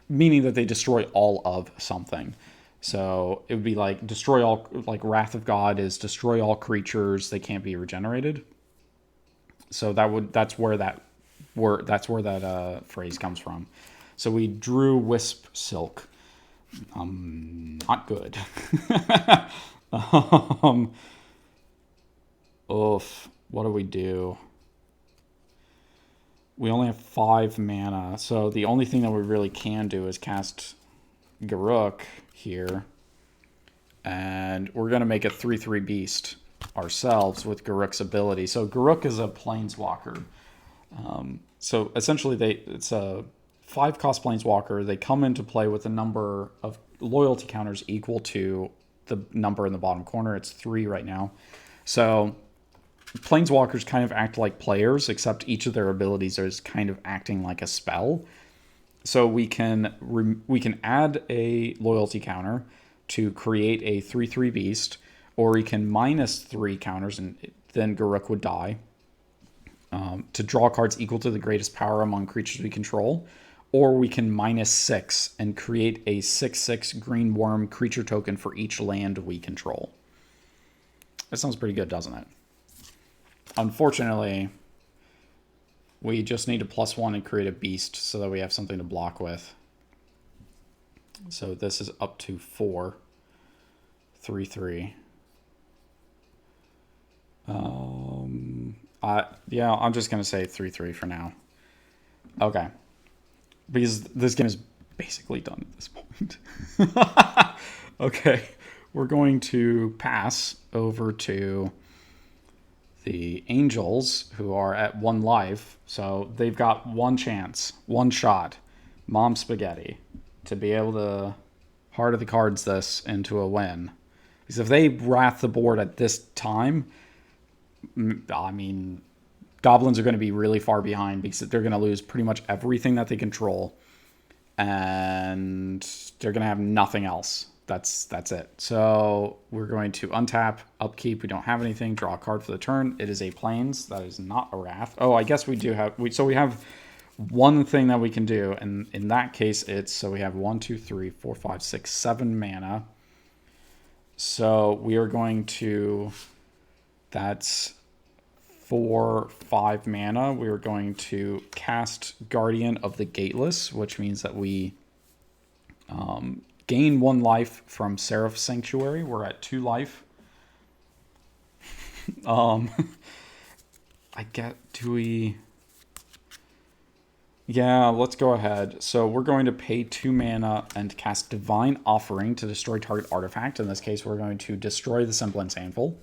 meaning that they destroy all of something. So it would be like destroy all, like Wrath of God is destroy all creatures, they can't be regenerated. So that's where that That's where that phrase comes from. So we drew Wisp Silk. Not good. Oof. What do we do? We only have 5 mana, so the only thing that we really can do is cast Garruk here. And we're going to make a 3/3 beast ourselves with Garruk's ability. So Garruk is a planeswalker. So essentially it's a 5-cost planeswalker. They come into play with a number of loyalty counters equal to the number in the bottom corner. It's 3 right now. So planeswalkers kind of act like players, except each of their abilities is kind of acting like a spell. So we can add a loyalty counter to create a 3/3 beast, or we can -3 counters and then Garruk would die to draw cards equal to the greatest power among creatures we control, or we can -6 and create a 6/6 green worm creature token for each land we control. That sounds pretty good, doesn't it? Unfortunately, we just need a +1 and create a beast so that we have something to block with. So this is up to 4. 3/3. Yeah, I'm just going to say 3/3 for now. Okay. Because this game is basically done at this point. Okay. We're going to pass over to the Angels, who are at 1 life. So they've got 1 chance, 1 shot, Mom Spaghetti, to be able to Heart of the Cards this into a win. Because if they wrath the board at this time, I mean, Goblins are going to be really far behind because they're going to lose pretty much everything that they control. And they're going to have nothing else. That's it. So we're going to untap, upkeep. We don't have anything. Draw a card for the turn. It is a Plains. That is not a Wrath. Oh, I guess we do have... So we have one thing that we can do. And in that case, so we have 1, 2, 3, 4, 5, 6, 7 mana. So we are going to... That's 4, 5 mana. We are going to cast Guardian of the Gateless, which means that we... gain 1 life from Seraph Sanctuary. We're at 2 life. Yeah, let's go ahead. So we're going to pay 2 mana and cast Divine Offering to destroy target artifact. In this case, we're going to destroy the Semblance Anvil.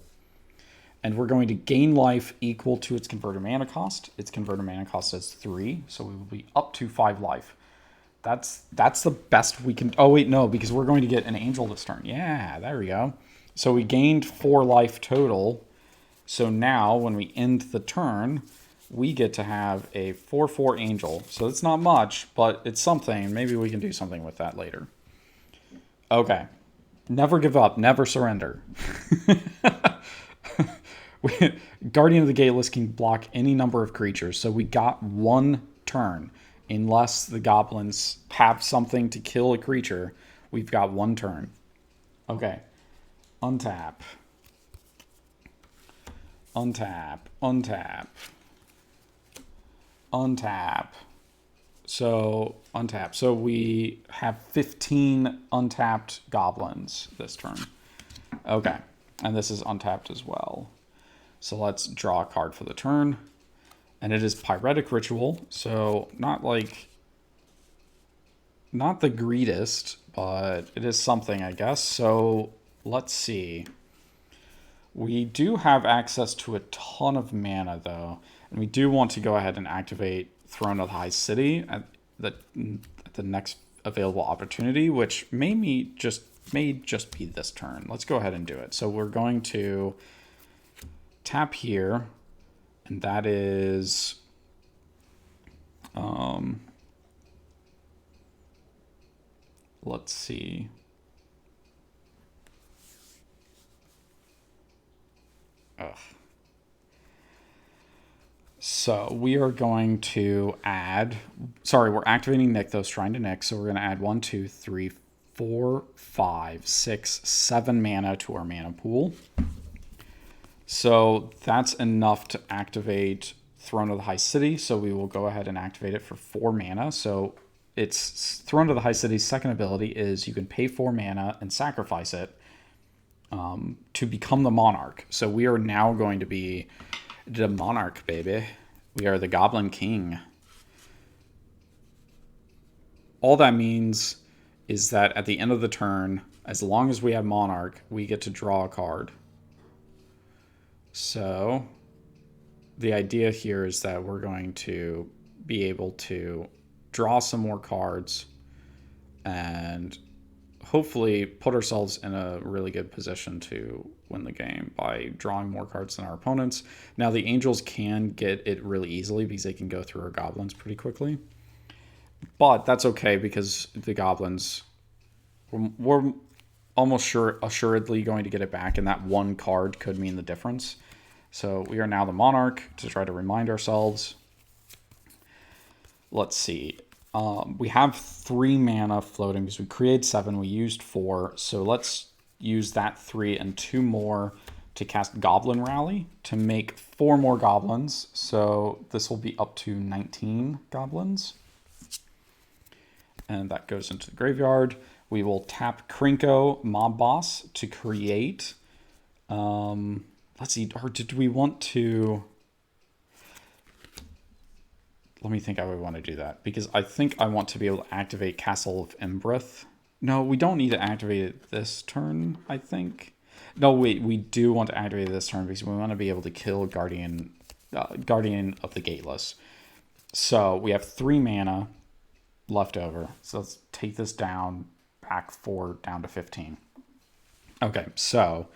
And we're going to gain life equal to its converted mana cost. Its converted mana cost is 3, so we will be up to 5 life. That's the best we can... Oh, wait, no, because we're going to get an Angel this turn. Yeah, there we go. So we gained 4 life total. So now, when we end the turn, we get to have a 4/4 Angel. So it's not much, but it's something. Maybe we can do something with that later. Okay. Never give up. Never surrender. Guardian of the Gateless can block any number of creatures. So we got 1 turn. Unless the Goblins have something to kill a creature, we've got 1 turn. Okay. Untap. Untap. Untap. Untap. So, untap. So we have 15 untapped Goblins this turn. Okay. And this is untapped as well. So let's draw a card for the turn. And it is Pyretic Ritual, so not the greatest, but it is something, I guess. So let's see. We do have access to a ton of mana, though. And we do want to go ahead and activate Throne of the High City at the next available opportunity, which may just be this turn. Let's go ahead and do it. So we're going to tap here. And that is, let's see. Ugh. So we are going to add, we're activating Nykthos, trying to Nyx. So we're going to add 1, 2, 3, 4, 5, 6, 7 mana to our mana pool. So that's enough to activate Throne of the High City, so we will go ahead and activate it for 4 mana. So it's Throne of the High City's second ability is you can pay 4 mana and sacrifice it to become the Monarch. So we are now going to be the Monarch, baby. We are the Goblin King. All that means is that at the end of the turn, as long as we have Monarch, we get to draw a card. So the idea here is that we're going to be able to draw some more cards and hopefully put ourselves in a really good position to win the game by drawing more cards than our opponents. Now, the Angels can get it really easily because they can go through our Goblins pretty quickly. But that's okay because the Goblins, we're almost assuredly going to get it back, and that one card could mean the difference. So we are now the Monarch to try to remind ourselves. Let's see. We have 3 mana floating because we created 7. We used 4. So let's use that 3 and 2 more to cast Goblin Rally to make 4 more Goblins. So this will be up to 19 Goblins. And that goes into the graveyard. We will tap Krinko Mob Boss to create. Let's see, or did we want to... Let me think how we want to do that, because I think I want to be able to activate Castle of Embreth. No, we don't need to activate it this turn, I think. No, wait, we do want to activate it this turn because we want to be able to kill Guardian of the Gateless. So we have 3 mana left over. So let's take this down, back 4 down to 15. Okay, so...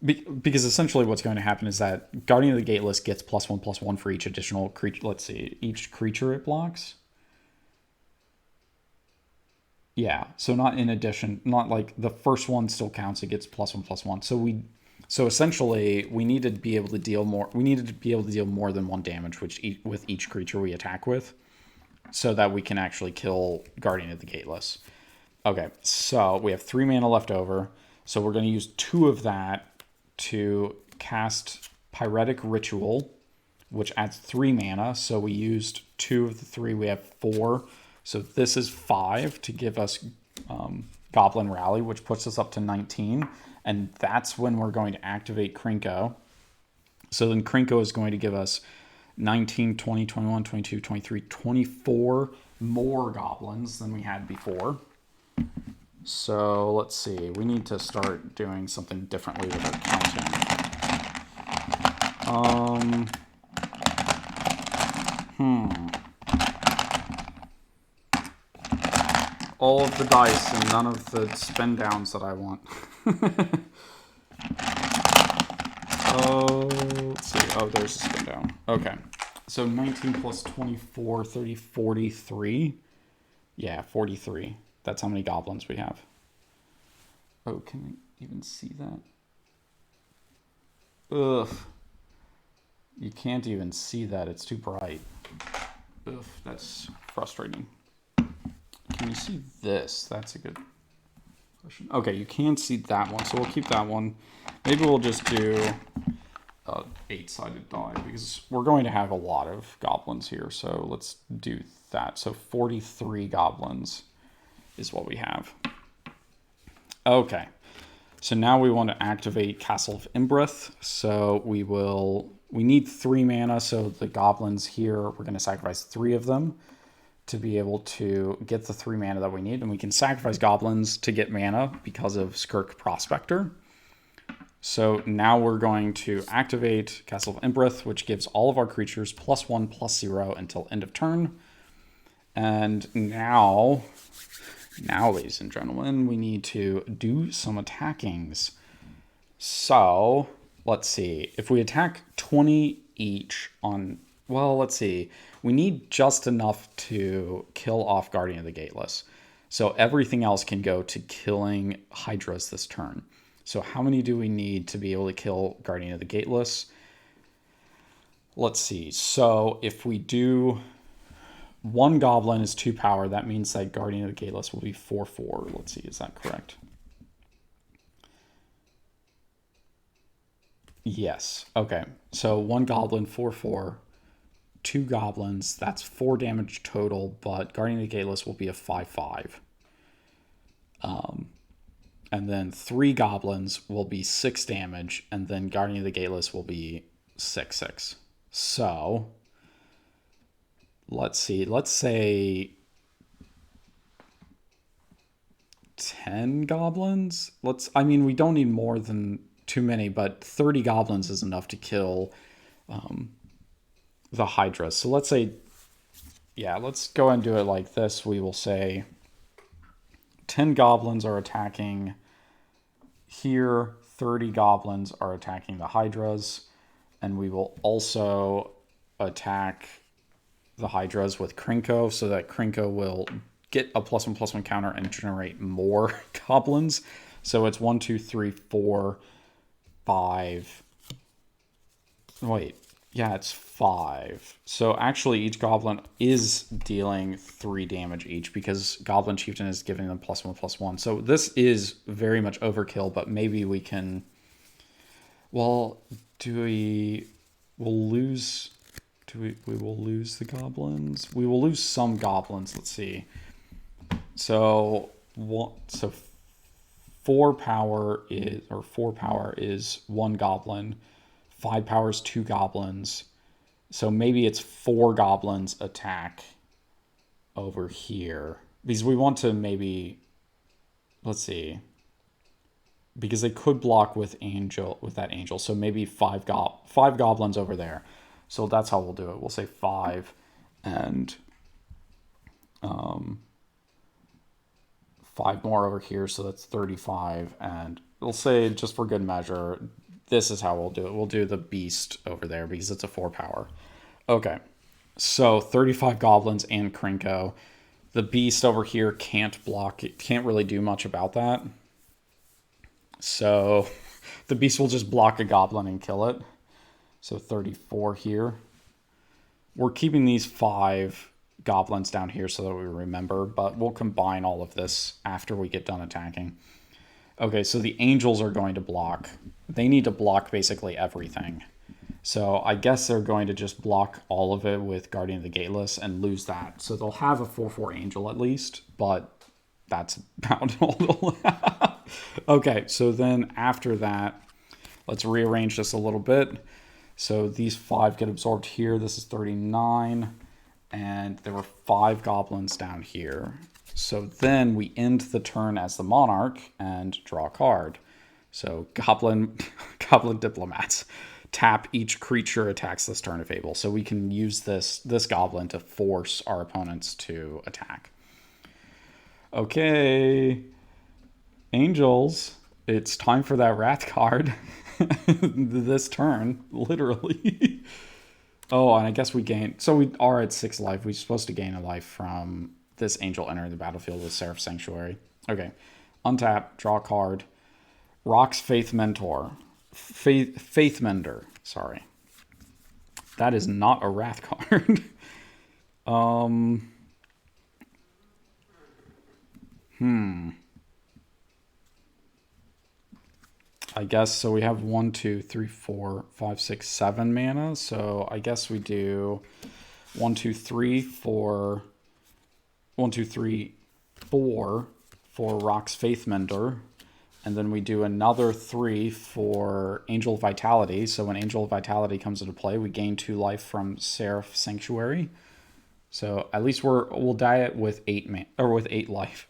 Because essentially what's going to happen is that Guardian of the Gateless gets +1/+1 for each additional creature. Let's see, each creature it blocks. Yeah, so not in addition, not like the first one still counts. It gets +1/+1. So essentially we need to be able to deal more. We needed to be able to deal more than 1 damage, with each creature we attack with, so that we can actually kill Guardian of the Gateless. Okay, so we have 3 mana left over. So we're going to use 2 of that to cast Pyretic Ritual, which adds 3 mana. So we used 2 of the 3. We have 4. So this is 5 to give us Goblin Rally, which puts us up to 19. And that's when we're going to activate Krinko. So then Krinko is going to give us 19, 20, 21, 22, 23, 24 more Goblins than we had before. So let's see, we need to start doing something differently with our counting. All of the dice and none of the spin downs that I want. Oh, let's see. Oh, there's a spin down. Okay. So 19 plus 24, 30, 43. Yeah, 43. That's how many Goblins we have. Oh, can I even see that? Ugh. You can't even see that. It's too bright. Ugh, that's frustrating. Can you see this? That's a good question. Okay, you can see that one, so we'll keep that one. Maybe we'll just do a 8-sided die, because we're going to have a lot of Goblins here, so let's do that. So 43 Goblins is what we have. Okay, so now we want to activate Castle of Embreth. So we need 3 mana, so the Goblins here, we're going to sacrifice 3 of them to be able to get the 3 mana that we need. And we can sacrifice Goblins to get mana because of Skirk Prospector. So now we're going to activate Castle of Embreth, which gives all of our creatures +1/+0 until end of turn. And now, ladies and gentlemen, we need to do some attackings. So, let's see. If we attack 20 each on... Well, let's see. We need just enough to kill off Guardian of the Gateless. So everything else can go to killing Hydras this turn. So how many do we need to be able to kill Guardian of the Gateless? Let's see. So if we do... 1 Goblin is 2 power. That means that Guardian of the Gateless will be 4/4. Let's see, is that correct? Yes. Okay. So 1 Goblin, 4/4. 2 goblins. That's 4 damage total, but Guardian of the Gateless will be a 5/5. And then 3 goblins will be 6 damage, and then Guardian of the Gateless will be 6/6. So, let's see. Let's say 10 goblins. I mean, we don't need more than too many, but 30 goblins is enough to kill the Hydras. So let's say, yeah, let's go and do it like this. We will say 10 goblins are attacking here, 30 goblins are attacking the Hydras, and we will also attack the Hydras with Krinko so that Krinko will get a +1/+1 counter and generate more goblins. So it's 1, 2, 3, 4, 5. Wait, yeah, it's 5. So actually each goblin is dealing 3 damage each because Goblin Chieftain is giving them +1/+1. So this is very much overkill, but maybe we can... Well, we will lose the goblins? We will lose some goblins, let's see. So 4 power is 1 goblin. 5 power is 2 goblins. So maybe it's 4 goblins attack over here. Because we want to maybe... Let's see. Because they could block with that angel. So maybe 5 goblins over there. So that's how we'll do it. We'll say 5 and 5 more over here. So that's 35. And we'll say, just for good measure, this is how we'll do it. We'll do the beast over there because it's a 4 power. Okay. So 35 goblins and Krinko. The beast over here can't block. It can't really do much about that. So the beast will just block a goblin and kill it. So 34 here. We're keeping these 5 goblins down here so that we remember, but we'll combine all of this after we get done attacking. Okay, so the angels are going to block. They need to block basically everything. So I guess they're going to just block all of it with Guardian of the Gateless and lose that. So they'll have a 4/4 angel at least, but that's about all they'll have. Okay, so then after that, let's rearrange this a little bit. So these 5 get absorbed here. This is 39. And there were 5 goblins down here. So then we end the turn as the Monarch and draw a card. So Goblin Diplomats. Tap each creature attacks this turn if able. So we can use this Goblin to force our opponents to attack. Okay. Angels. It's time for that Wrath card. This turn, literally. Oh, and I guess we gain... So we are at 6 life. We're supposed to gain a life from this angel entering the battlefield with Seraph Sanctuary. Okay. Untap, draw a card. Rock's Faith Mentor. Faith Mender. Sorry. That is not a Wrath card. I guess, so we have 1, 2, 3, 4, 5, 6, 7 mana. So I guess we do 1, 2, 3 for 1, 2, 3, 4 for Rock's Faith Mender. And then we do another 3 for Angel of Vitality. So when Angel of Vitality comes into play, we gain 2 life from Seraph Sanctuary. So at least we'll die it with 8 life.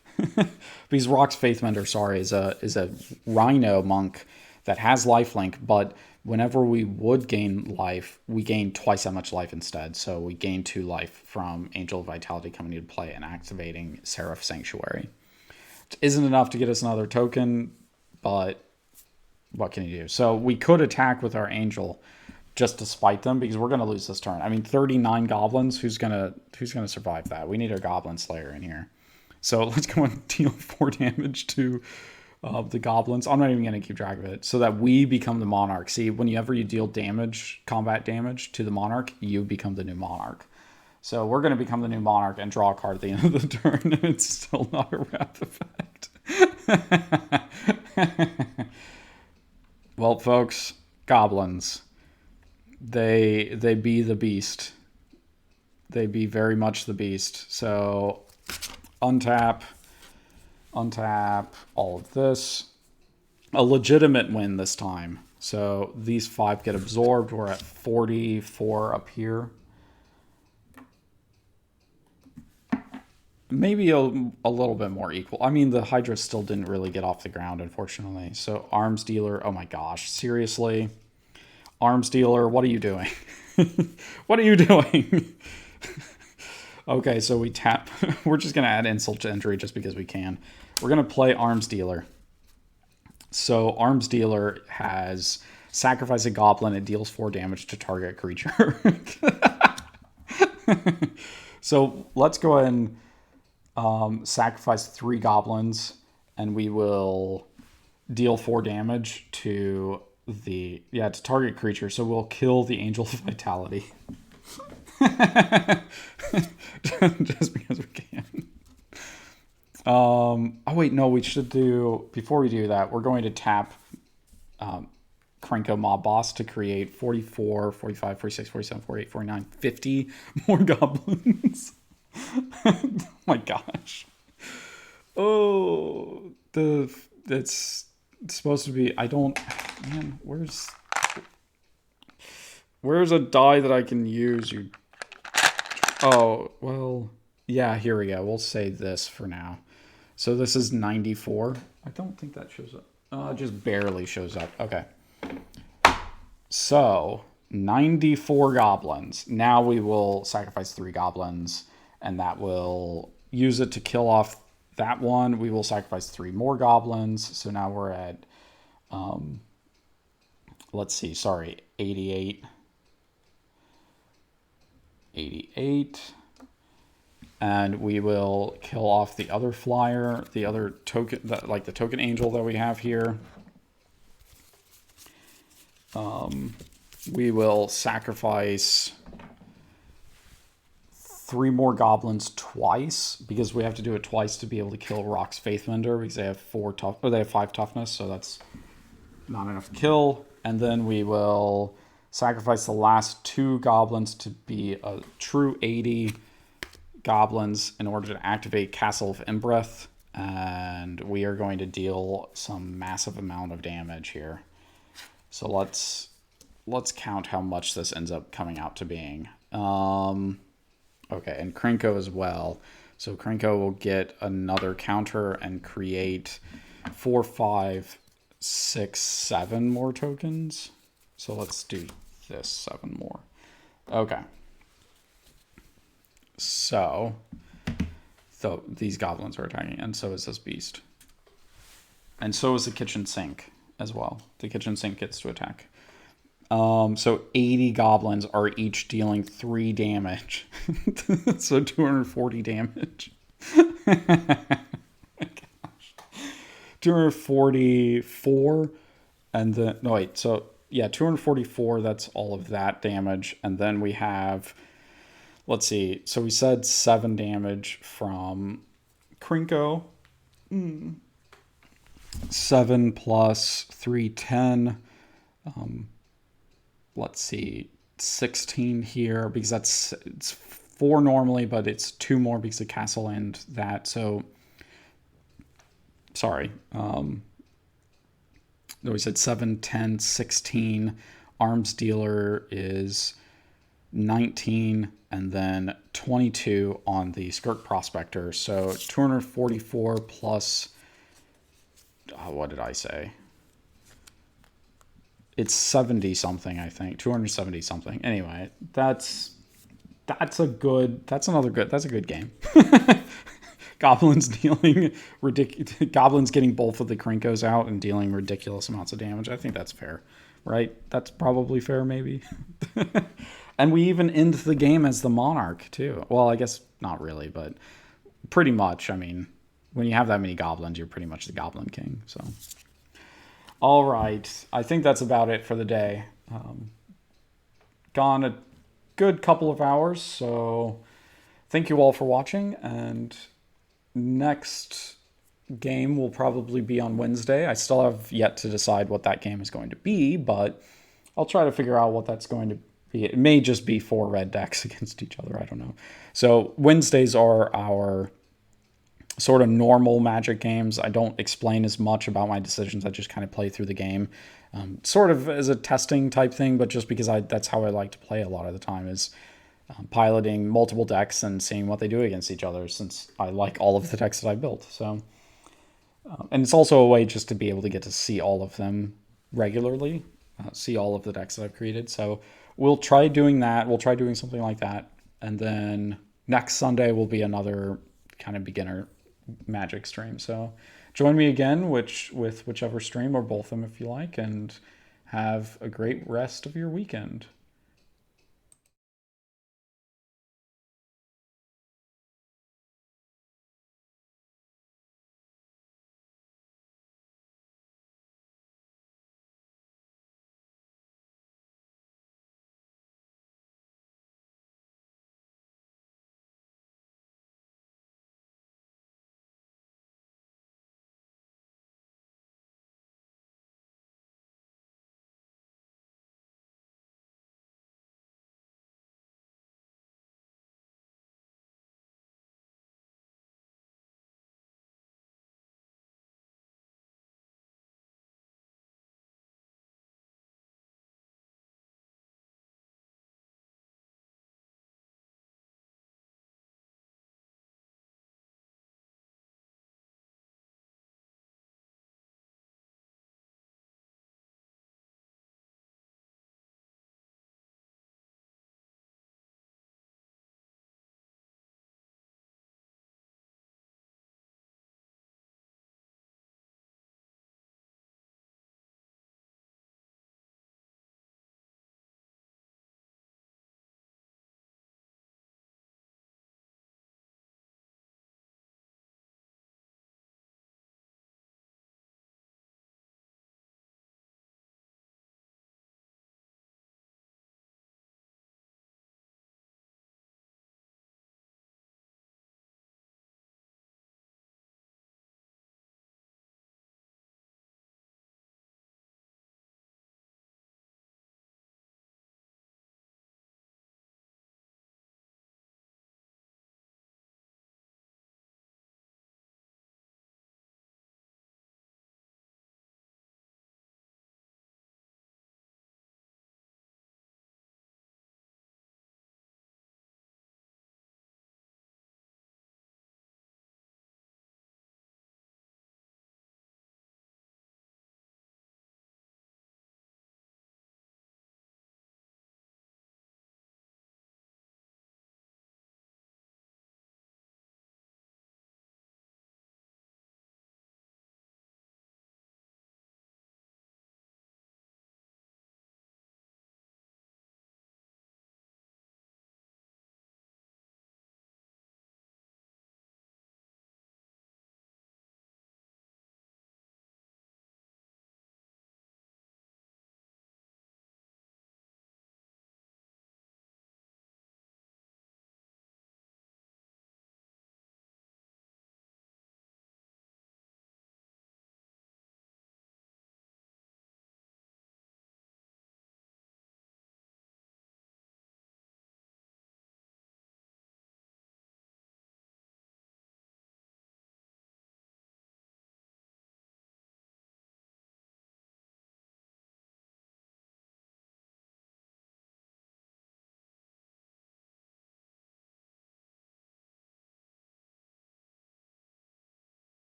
Because Rock's Faith Mender, is a Rhino monk that has lifelink, but whenever we would gain life, we gain twice that much life instead. So we gain 2 life from Angel of Vitality coming into play and activating Seraph Sanctuary. It isn't enough to get us another token, but what can you do? So we could attack with our Angel just to spite them because we're going to lose this turn. I mean, 39 goblins, who's gonna survive that? We need a Goblin Slayer in here. So let's go and deal 4 damage to the goblins. I'm not even going to keep track of it. So that we become the Monarch. See, whenever you deal damage, combat damage to the Monarch, you become the new Monarch. So we're going to become the new Monarch and draw a card at the end of the turn. It's still not a Wrath effect. Well, folks, goblins. They be the beast. They'd be very much the beast. So untap all of this. A legitimate win this time. So these 5 get absorbed. We're at 44 up here. Maybe a little bit more equal. I mean, the Hydras still didn't really get off the ground, unfortunately. So arms dealer, oh my gosh, seriously? Arms dealer, what are you doing? What are you doing? Okay, so we tap. We're just going to add insult to injury just because we can. We're going to play arms dealer. So arms dealer has sacrifice a goblin. It deals 4 damage to target creature. So let's go ahead and sacrifice 3 goblins, and we will deal 4 damage to to target creature. So we'll kill the Angel of Vitality. Just because we can. Oh wait, no, we should do, before we do that, we're going to tap Krenko Mob Boss to create 44, 45, 46, 47, 48, 49, 50 more goblins. Oh my gosh. Oh, it's supposed to be, man, where's a die that I can use? Oh, well, yeah, here we go. We'll save this for now. So this is 94. I don't think that shows up. It just barely shows up. Okay. So 94 goblins. Now we will sacrifice 3 goblins, and that will use it to kill off that one. We will sacrifice 3 more goblins. So now we're at, let's see, sorry, 88. 88. And we will kill off the other flyer, the other token, like the token angel that we have here. We will sacrifice 3 more goblins twice, because we have to do it twice to be able to kill Rock's Faithmender, because they have 5 toughness, so that's not enough to kill. And then we will sacrifice the last 2 goblins to be a true 80 goblins in order to activate Castle of Imbreth, and we are going to deal some massive amount of damage here. So let's count how much this ends up coming out to being. Okay, and Krenko as well. So Krenko will get another counter and create 4, 5, 6, 7 more tokens. So let's do this 7 more. Okay. So these goblins are attacking, and so is this beast. And so is the kitchen sink as well. The kitchen sink gets to attack. So 80 goblins are each dealing 3 damage. So 240 damage. Oh my gosh. 244. And then, no wait, so yeah, 244, that's all of that damage. And then we have, let's see, so we said 7 damage from Krenko. 7 plus 3, 10. Let's see, 16 here, because it's 4 normally, but it's 2 more because of castle and that. So, sorry. No, we said 7, 10, 16. Arms dealer is 19, and then 22 on the Skirk Prospector. So 244 plus, what did I say? It's 70 something, I think. 270 something. Anyway, that's a good game. Goblins dealing Goblins getting both of the Krenkos out and dealing ridiculous amounts of damage. I think that's fair, right? That's probably fair, maybe. And we even end the game as the Monarch too. Well, I guess not really, but pretty much. I mean, when you have that many goblins, you're pretty much the Goblin King. So, all right, I think that's about it for the day. Gone a good couple of hours, so thank you all for watching, and next game will probably be on Wednesday. I still have yet to decide what that game is going to be, but I'll try to figure out what that's going to It may just be 4 red decks against each other. I don't know. So Wednesdays are our sort of normal Magic games. I don't explain as much about my decisions. I just kind of play through the game, sort of as a testing type thing, but just because that's how I like to play a lot of the time is piloting multiple decks and seeing what they do against each other, since I like all of the decks that I built. So, and it's also a way just to be able to get to see all of them regularly, see all of the decks that I've created. So we'll try doing that. We'll try doing something like that. And then next Sunday will be another kind of beginner Magic stream. So join me again, with whichever stream or both of them if you like, and have a great rest of your weekend.